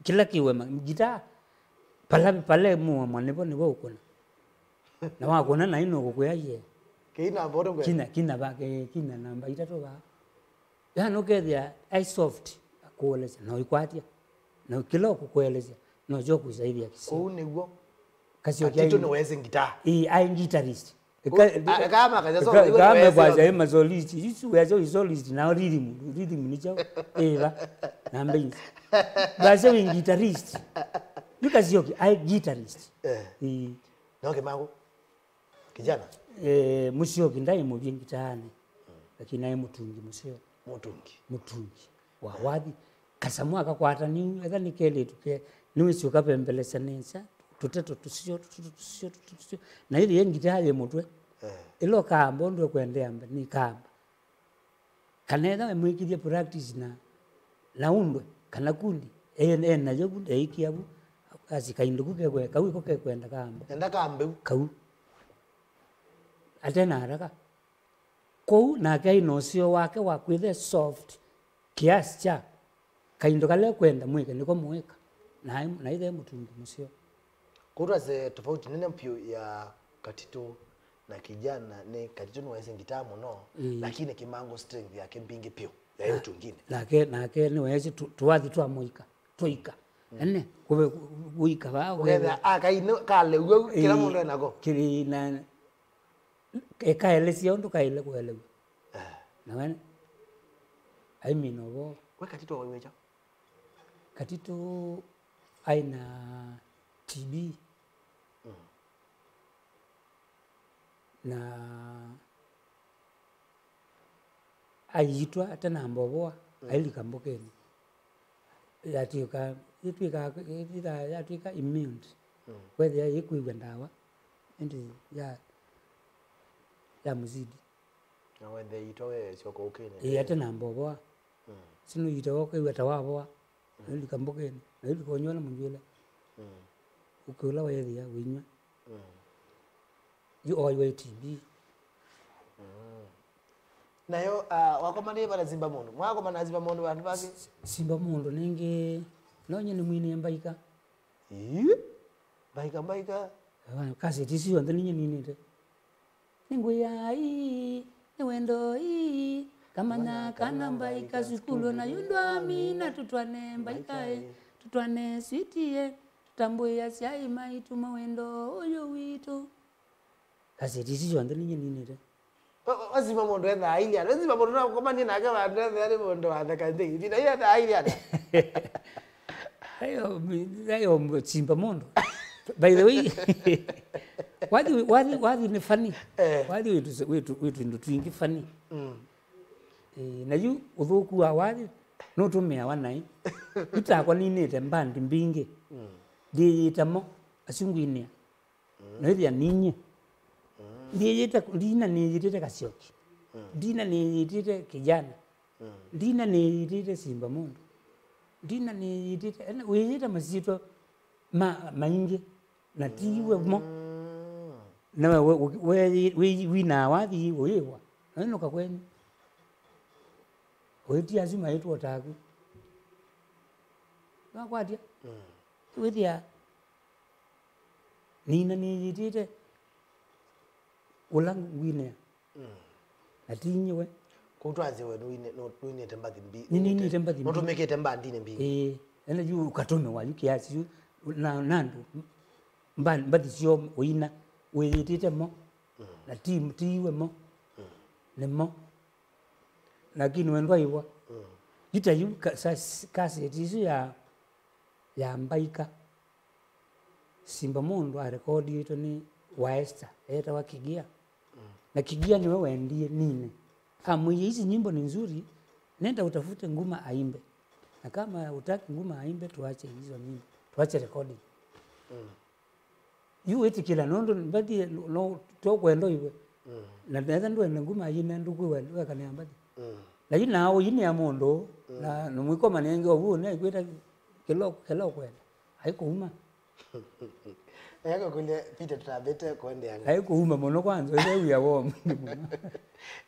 kila kiwe gita pale mu mwanepo ni ukona na wakona na ino ko yaye kina bodo kina ba kina namba itatu ba yani ukethia I soft kueleza na ikwatia na kilo kueleza no joku zaidi ya kisi niguo kasio kitu no weze gitaa I guitarist kama kaza solo kama kwaza ema solist isu wezo solist na rhythm ni chao ba na mbenzi basi we guitarist nikasio I guitarist noke mangu kijana musio kindai mu gitaani lakini ai mutungi musio mutungi wa wadi kasamwa akakwata ni ethani kele tuke niwe sio pembelesa nesa tuteto tusio na ile yengitaye mutwe ilo kambo ndo kwendea mbe ni kamba kaneda mwikithie practice na undwe kana kundi na jogu eikiabu asikainduke kwe kawi koke kwenda kamba enda kambe kau atena haraka kou na kai nosio wake wa kwithe soft kiasi cha kaindo kale kwenda mwike niko mweka na ile mutungi musio kura ze tofauti nene mpyo ya katitu na kijana ne katitu no wese ngitamu no lakini kimango strength yake mbingi pyo ya yote ngine nake ni wese tuwathi twa muika toika ene kube uika ba wetha akaino kale ugo kila mundu enako kiri na ekaelesio ndo kaile kuelewa na wana aiminogo we katitu wewecha katitu aina TB na aitwa hata na mboboa ailikambokeni yatuika immune whether yikuigwa ndawa ende ya muzidi na wende itowe sio kwa ukene ate na mboboa sinu itawo kai wata waboa ndi kambokeni ndi konyola munjula ukula wayethi ya winywa you always TV nayo wakomane bana zimba mundu mwako mana zimba mundu bantu baki simba mundu ninge nonye ni mwini mbaika baika kasi tisi wanda ninye ninite ningu yai niwendo ii kamana kana mbaika sikulu na yundwa mina tutwane mbaika tutwane sweetie tutambuya siai maitu mawendo oyo witu kasi tisi wanda ninye ninite wazima mundu enda aili ana wazima mundu na komani na ka bantu enda mundu anda kande ndina ya aili ana ayo simba mundu by the way wadi ni funny wadi wetu ndo twingi funny na yu uthuku wa wadi no tumia wanai itakwa ninite mbandi mbingi ndiyitamo asungwinia na ithia ninye ndiyita ndina niyitite kasioki ndina niyitite kijana ndina niyitite simba mundu ndina niyitite wiyita masito maingi na tiwe mo na we na wathi wewa neno kakweni weti azima yetu otaku wakwatia wethia nina niyitite ulangu wine atinyewe kutwaze we nuine tembathi mbi nini tembathi mtu meke temba ndine mbi ene yu katome wa yukiasi yu na nandu mbadi sio wina weyitite mo na team tiwe mo ne mo lakini wendwa iwa ita yu kasi tisu ya mbaika simba mundu a record ito ni waesta eta wakigia na kigia niwe wendie nine amwe hizi nyimbo ni nzuri nenda utafute Nguma aimbe na kama utaki Nguma aimbe tuache hizo nyimbo tuache recording yu eti kila nondo mbadi no tokwendo iwe na nenda ndo Nguma yine nduku we kaniambadi lakini nawo yini ya mondo na numwiko manenge obu ne kweta kilo kwenda haiko uma yako kule Peter Trabete kwende yanga haiko uma mono kwanza ile uya wo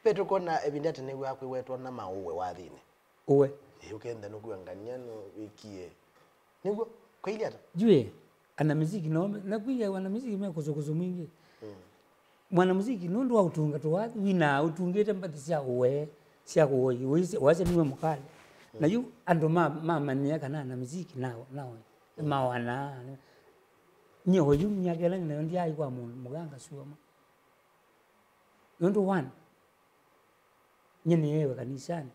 Petro kona ebindate ne wako wetu na mauwe wathine uwe ukenda nokuangania no wikie niguo kwa ile ata jue ana muziki no na kuya wana muziki mekozokozo mwingi mwana muziki nundu wa utunga to wathi wina utungite mbati cia uwe cia kuoi wacha niwe mukali na yu ando mama ni kana na muziki nao mawana nyo yu nyagela ni ndia aikwa muganga suoma nundu one nyene yewe kanisani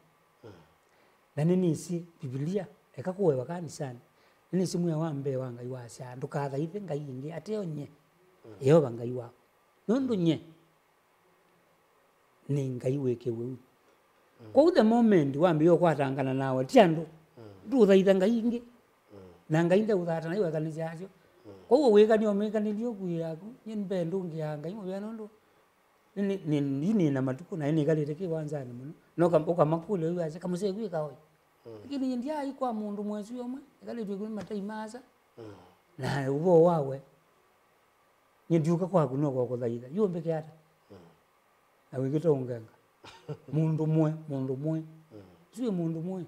na nini si Biblia ekakuwewa kanisani nini simu ya wambe wanga iwasha ndukatha ithe ngai ingi ateo nye Yehova ngai wako nundu nye ni ngai weke wewe kwa the moment wambe yo kwatangana nawe tiandu nduthaitha ngai ingi na ngai nda uthata na iwe kanisa acio kwa uwe weka ni omeka ni lioku yaku nyen bendo ngi ya ngai mo bya nundu ni na matuko na ni galite kiwanzani muno no kamboka makule uyu acha kamuse gwika hoy lakini ndia aikwa mundu mwezi omwe galite kuli mataimaza na ubo wawe nyenduka kwa kuno kwa kuthaitha yumbeke ata na wigito unganga mundu mwe siwe mundu mwe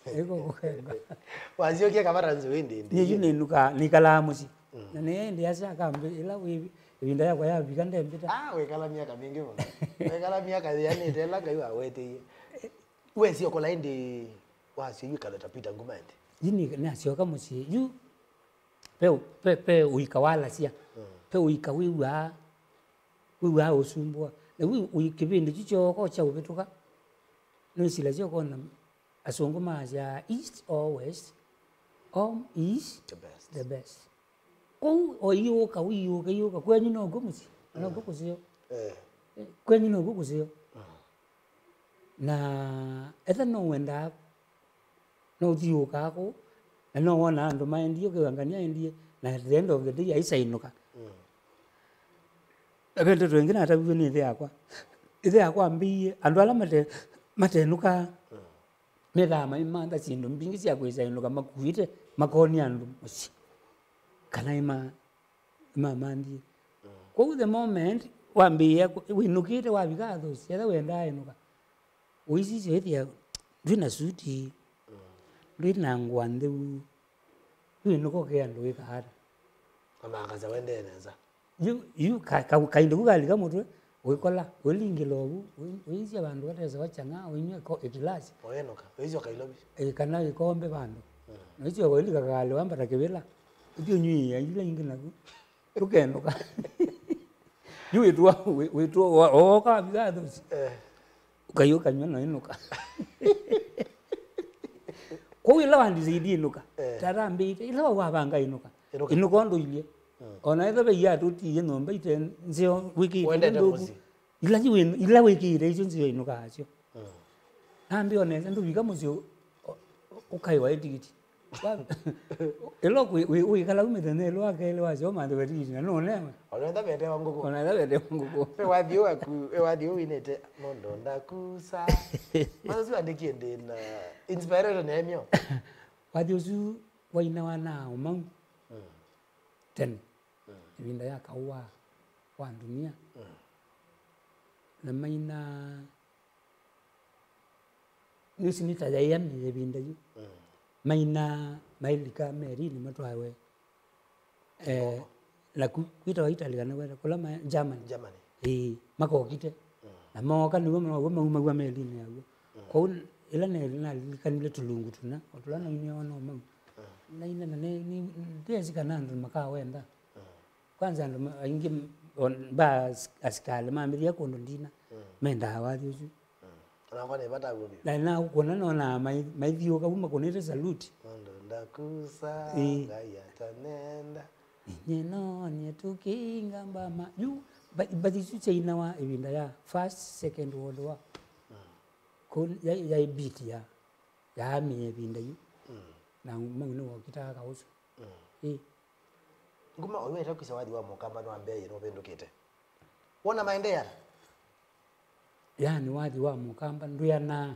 eko kukenga waziokia Kavata Nzou ndi ni nuka nikalamusi na nende yasa kambe ila wivi ibinda yakwa yabika ndembita wekala miaka mingi mona wekala miaka yani tela kayo awete we sio kola ndi wasio yikala tapita Nguma ndi yini na sio kama si yu pe uikawala sia pe uikawiwa wiwa usumbua na uikibindi chicho ko cha ubituka nusila sio kona asongoma ya east or west is the best oyo kawiyo kwenye no gumusi no gukuzio kwenye no gukuzio na etha no wenda no dio kako na no wana ndo maendio kangania endie na at the end of the day aisainuka Akende twengine atabiwe ni ithe yakwa mbiye andu ala matenuka methama imanda sindu mbingi cia kwisa inuka makuite makoni andu muci kana ima mandi kwa the moment wambiye winukite wabigatho cia wenda inuka uisi cia ndina suti ndina ngwandeu winuko ke andu ikahara kama akaza wende neza you kaindu kugalika mutwe wikola ulingilo uisi abantu bateza bachanga unywe ko etilasi oyenuka uisi kailobi kana ikombe bandu uisi walika kale wambara kebela ibyo nywi yile ingina tukenuka yuitwa oka bigado ukayuka nyona inuka ko ila wandi zidi inuka tarambi ila wabanga inuka inuka ndo ile ona ida be ya tuti ye nomba ite nzio wiki ila wiki ile nzio inuka acho ambi oneza ndo bika muzio ukaiwa etikiti elo kala umedene lo akele wazo mande wetiti na no nema ona bete wanguko pe wadio winete mondo ndakusa mazo andikiende na inspiration emyo wadio su waina wana umang ten ibinda yakawa wa dunia na maina nisinita ya yami ibinda yu maina mailika meri ni matwawe la kuita wa Italy kana wera kula Germany makokite na moka ni wama meli ni yago ko ila ne kanile tulungu tuna otulana ni ona mamu na ina ni tezi kanando makawenda kwanza ndo ingi ba askale mamiri yako ndo ndina menda hawadi usu anafanya bata gobi na ukona nona maithio kabuma konete salute ndo ndakusa ngaya tanenda nyeno nyetukinga mbama yu badisu chaina wa ibinda ya first second world war kon ya beat ya mi ibinda yu na mangino wakitaka usu Nguma wewe utakusa wadi wa mukamba no ambaye no pendukite wona maende ya yani wadi wa mukamba nduya na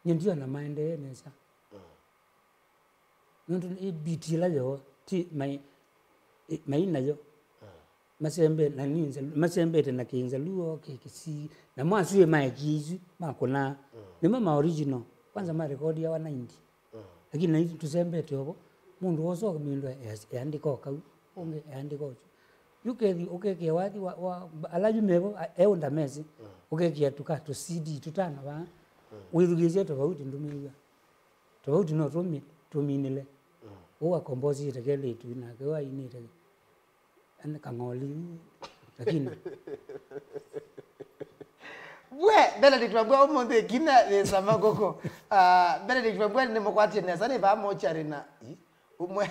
ndio na maende nesa ndio ibiti la yo ti mai na yo masembe na ninza masembe tena kinza luo kikisi na mwasuye mai kizu makona ni mama original kwanza ma record ya wa 90 lakini na hizi tusembe tobo mundu woso kamindo yandiko ka unge yandiko yukethi ukeke wadi wa alaju mebo eunda mezi ukeke tukato CD tutana ba wirugize tofauti ndumiga tofauti no tuminile uwa kombozi tegele tu na kwa inite ana kangoli lakini Benedict Mabwa omonde kina le samagoko Benedict Mabwa ne mokwati ne sane ba mo chari na umwe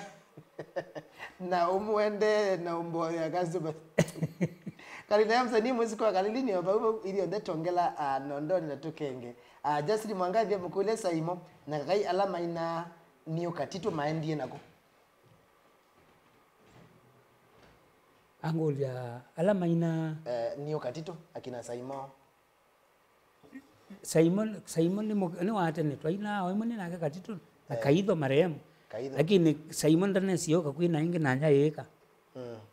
na umwende na umbo ya gazuba kali na msanii muziki wa kalilini oba ili onde tongela nondoni na tukenge just ni mwangazi mkule saimo na kai alama ina niyo katito maendie nako angolia alama ina niyo katito akina saimo Simon ni watene twaina oimo ni nake katito akaitho marehemu lakini Simon ndane sio kakwina ingi nanya yeka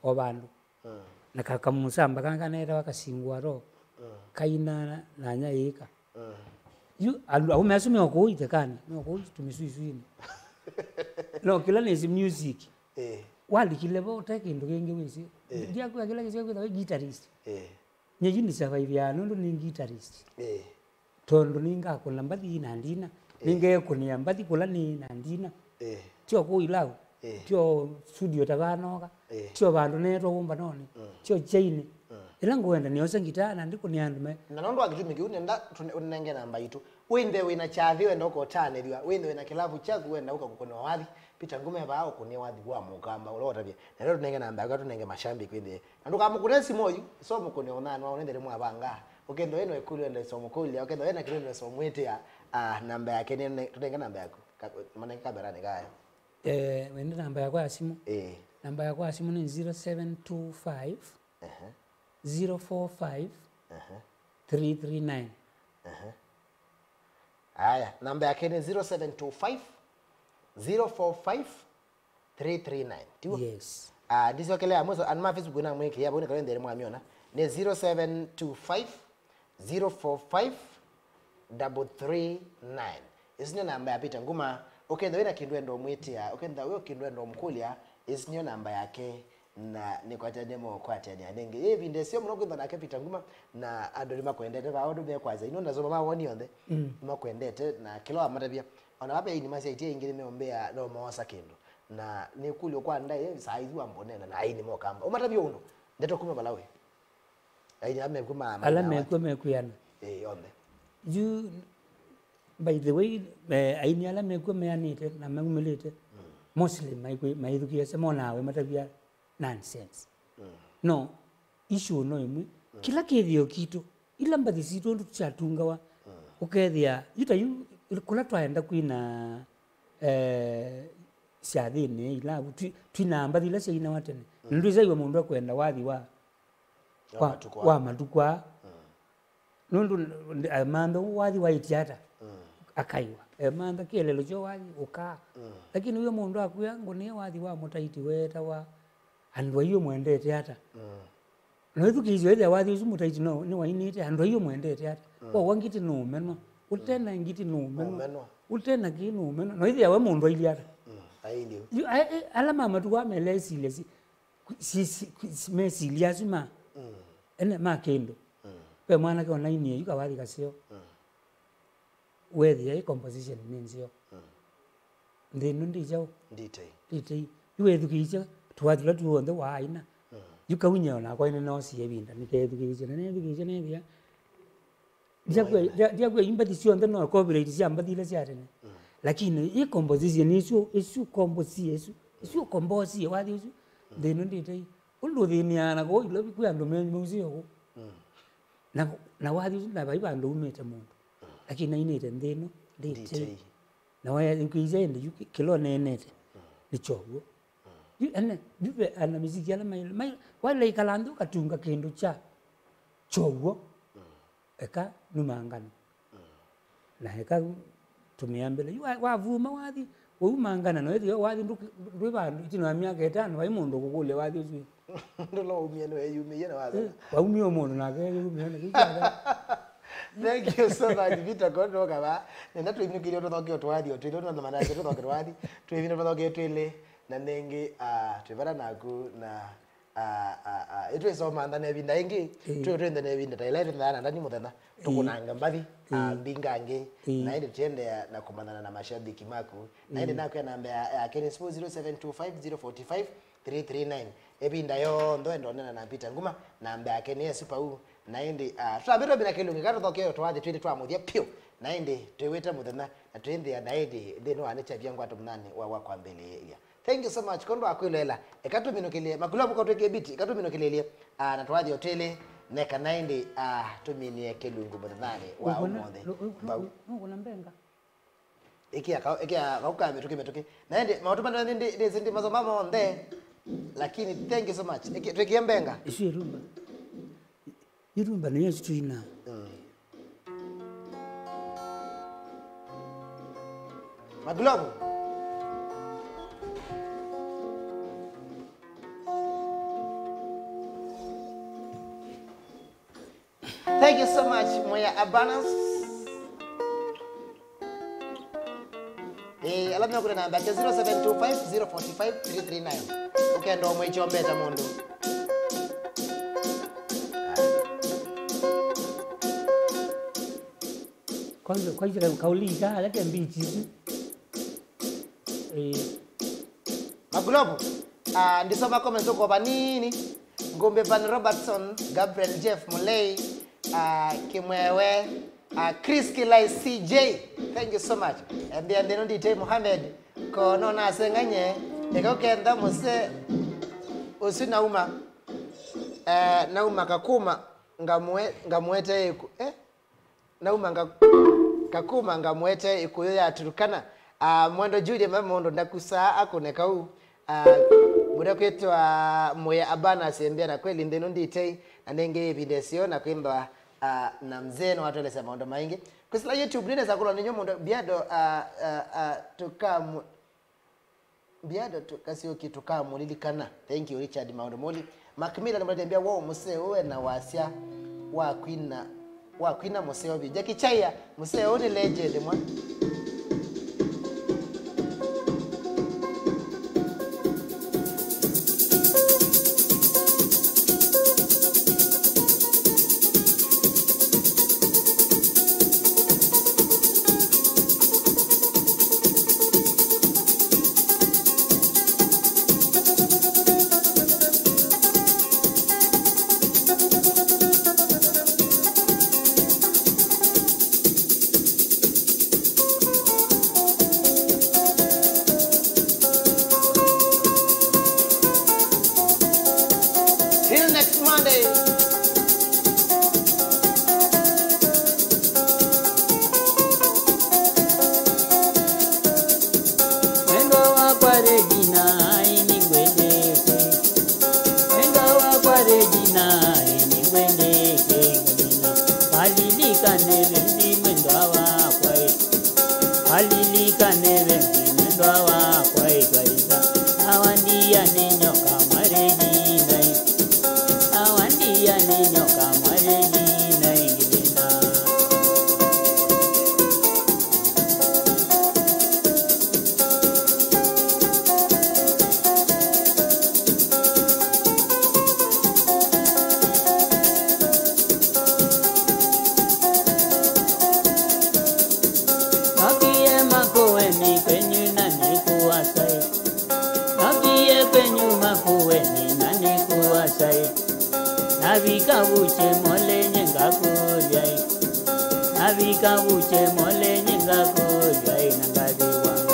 obandu na kakamusamba kanganera wakasingwa ro kaina nanya yeka yu au mesumi okuite kana no ko tumiswiswini no kila ni music wali kile bo takindu kingi wisi ndia kwa kila kisi kwa guitarist nyeji ni survive ya ndo ni guitarist tondo ninga kula mbadi na ndina ninge kunia mbadi kula ni na ndina tio kuilau tio studio tabanoka tio bandu neto kumba noni tio chaini ila ngwenda niosa ngitana ndiko ni andu me na nondo akitumiki unenda unenge namba itu wende wina chathi wenda uko taneliwa wende wina kilavu chaku wenda uka kukoni wathi pita ngume bao kunia wathi wa mukamba ulota bia na leo tunenge namba yako tunenge mashambi kwende nduka mukunesi moyu so mukoni onana waonende rimwa banga ukendo eno ekulu ende so mukuli ukendo ena kile so mwete ya namba yake ne tunenge namba yako maana kamera ni gaya wende namba yako ya simu namba yako ya simu ni 0725 045 339. Haya, namba yake ni 0725 045 339. Tiwo? Yes. Ndizo kele amuzo anma Facebook na mweke yabo ni kalendere mwamiona. Ni 0725 045 339. Isinyo namba ya Peter Nguma. Okenda wena kindwendo mwitia, okenda wewe kindwendo mkulia, isinyo namba yake na ni kwa demo kwa tani anenge. Hivi ndio sio mnogo na Peter Nguma na adoli makwendete ba odo be kwaza. Ino ndazo mama woni yonde. Makwendete na kilo amatabia. Ona wape ini masi itie ingine meombea no mawasa kendo. Na ni kuli kwa ndaye saizi wa mbonena na aini mo kamba. Umatabia uno. Ndeto kuma balawe. Aini ame kuma Alame kuma kuyana. Yonde. You by the way, aini alame kuma anite na mangumelete. Mostly my education mona we matabia nonsense. No issue no imu kila kethio kitu ila mbadi situ ndo chatunga wa ukethia yuta yu kula twaenda kwina siathini ila twina mbadi la sina watene nduza iwe mundu akwenda wathi wa matukwa nundu amando wathi wa itiata akaiwa manda kelelo jo wathi uka lakini huyo mundu akuya ngone wathi wa mutaiti weta wa andwa hiyo mwendete hata no thukizo ile wathi usu mutaiti no ni wainite andwa hiyo mwendete hata kwa wangiti no meno utena ngiti no meno utena ki no meno no ile wa mundu ile hata aili ala mama tu wa melesi ile si mesi liazima ene makendo pe mwana ke online yuka wathi kasio whether a composition means yo ndinu ndijao nditei iwe thukizo twathula tuonde wa aina yuka unya na kwa ine no sie binda nikethukizo ne thukizo ne bia diagwe imbati sionde no copyright sia mbadile sia tene lakini i composition isu composition isu composi wathi isu ndinu nditei undu thiniana ko ilo bikwando muzio na wathi na baiba ndo umete mundu lakini inete ndino nditei na waya nkize ndi kilo nenete nichogo ene bibe ana miziki ala mai wale ikalandu katunga kendo cha chogo eka numangana na eka tumiambele wavuma wathi umangana no ethi wathi ndu bandu tino amyaka 5 vai mundu kukule wathi usu ndolo umieno eyumi yena wathi wa umio mundu na ke umieno kikada. Thank you so much Vita kondo kaba nenda tuimikiri otothoke otwathi otwile ndo mana ke otothoke otwathi tuivine otothoke twile na nengi twivara naku na itwe so manda ne binda ingi twende ne binda tailete ndana ndani muthenya tukunanga mbathi mbingange na inde tiende na kumandana na mashabiki maku na inde naku namba ya Kenya 0725045339 ebinda yo ndo ndonena na Peter Nguma namba yake ni super u na inde twabiro bina kilungi gato thokeo twathi twende twamuthia pio na inde tweweta muthenya na twende na inde ndino anicha byangwa tumnani wa kwa mbele ya. Thank you so much kondo akwilela ekatuminukilie makulabu katweke biti ekatuminukilie na twathi hoteli neka naindi tuminie kilungu muthani wa umothe ngona mbenga ikia kaukame tuki naindi mautuma ndi zindi mazo mama onde lakini thank you so much tukie mbenga isu irumba ni yesu tuina magulabu Thank you so much, Moya Abanas. Alamu ya kuna namba 0725045339. Okay, ndo mwechombeta mundu. Kwanza kauliga lake mbichi. Maglobu. Ndisoma comments uko banini. Ngombe Van Robertson, Gabriel Jeff Mulei, Kimwewe, Chris Kilai CJ. Thank you so much. And then ndite Mohamed kono na senganye ekokenda muse usinauma nauma kakuma ngamwete iku nauma kakuma ngamwete ikuyo ya Turkana mwendo Jude mamondo ndakusa akoneka u uria kwitwa Moya Abana sembia na kweli ndeno nditei na nenge videsio na kwimba na mzee na watu wale sema ndo maingi kusila YouTube nene za kula ninyo ndo Biado tukamu Biado tukasio kitu kama lilikana. Thank you Richard Maundo Moli. Makmila nimwambia wao msee wewe na wasia wa kwina msee obi. Jackie Chaya msee oni legend mwa. Till next Monday. Wendo wakwa Regina iningwendeke, wendo wakwa Regina iningwendeke, halilika nevendi mwendo wakwa, halilika nevendi mwendo wakwa ikaisa, awandia ninyoka Regina, awandia ninyoka Regina ingilina. Nakie makoweni kwenyu nani kuwasai, nakie kwenyu makoweni nani kuwasai, navika buche mole nyenga kulyai, navika buche mole nyenga kulyai nangadi wangu.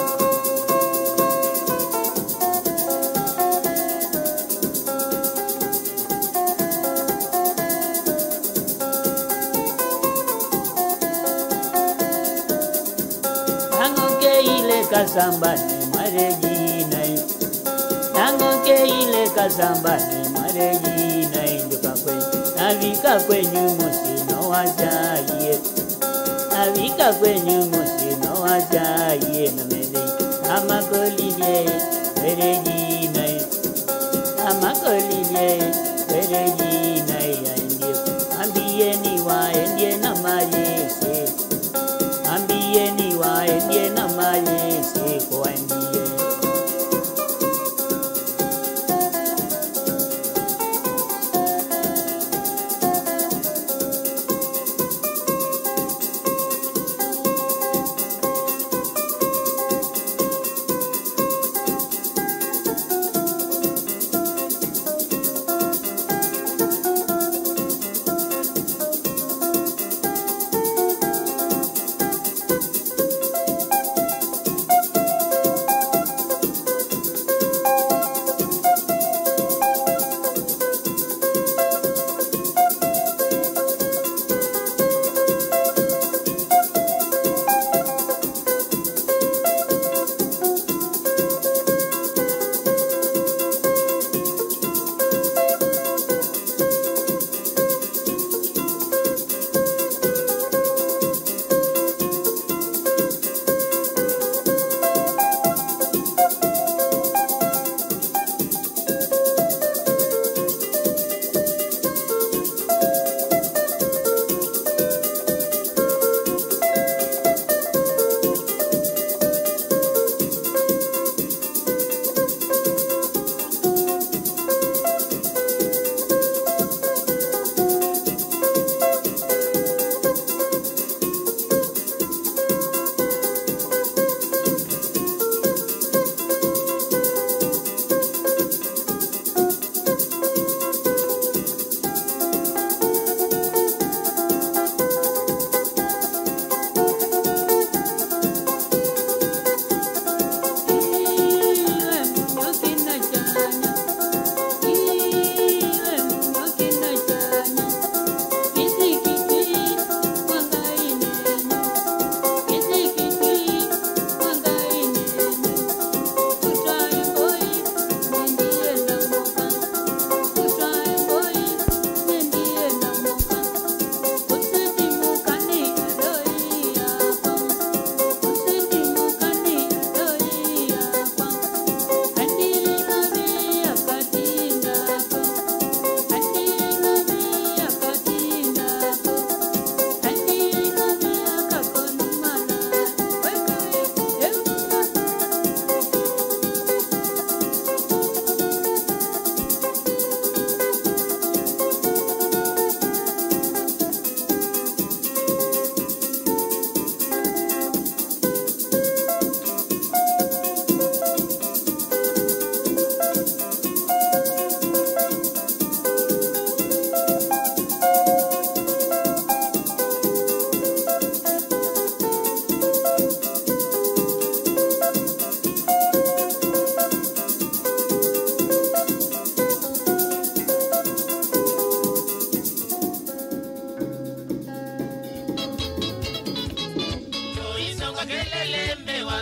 Tango ke ile kasambani Regina, tango ke ile kasambani Regina induka kwenye, navika kwenye musino wajaye, navika kwenye musino wajaye na mele, amakolile Regina, amakolile Regina ya indie, ambieni wa endie na malese, ambieni wa endie na malese kwa endie.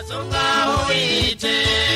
Songa uite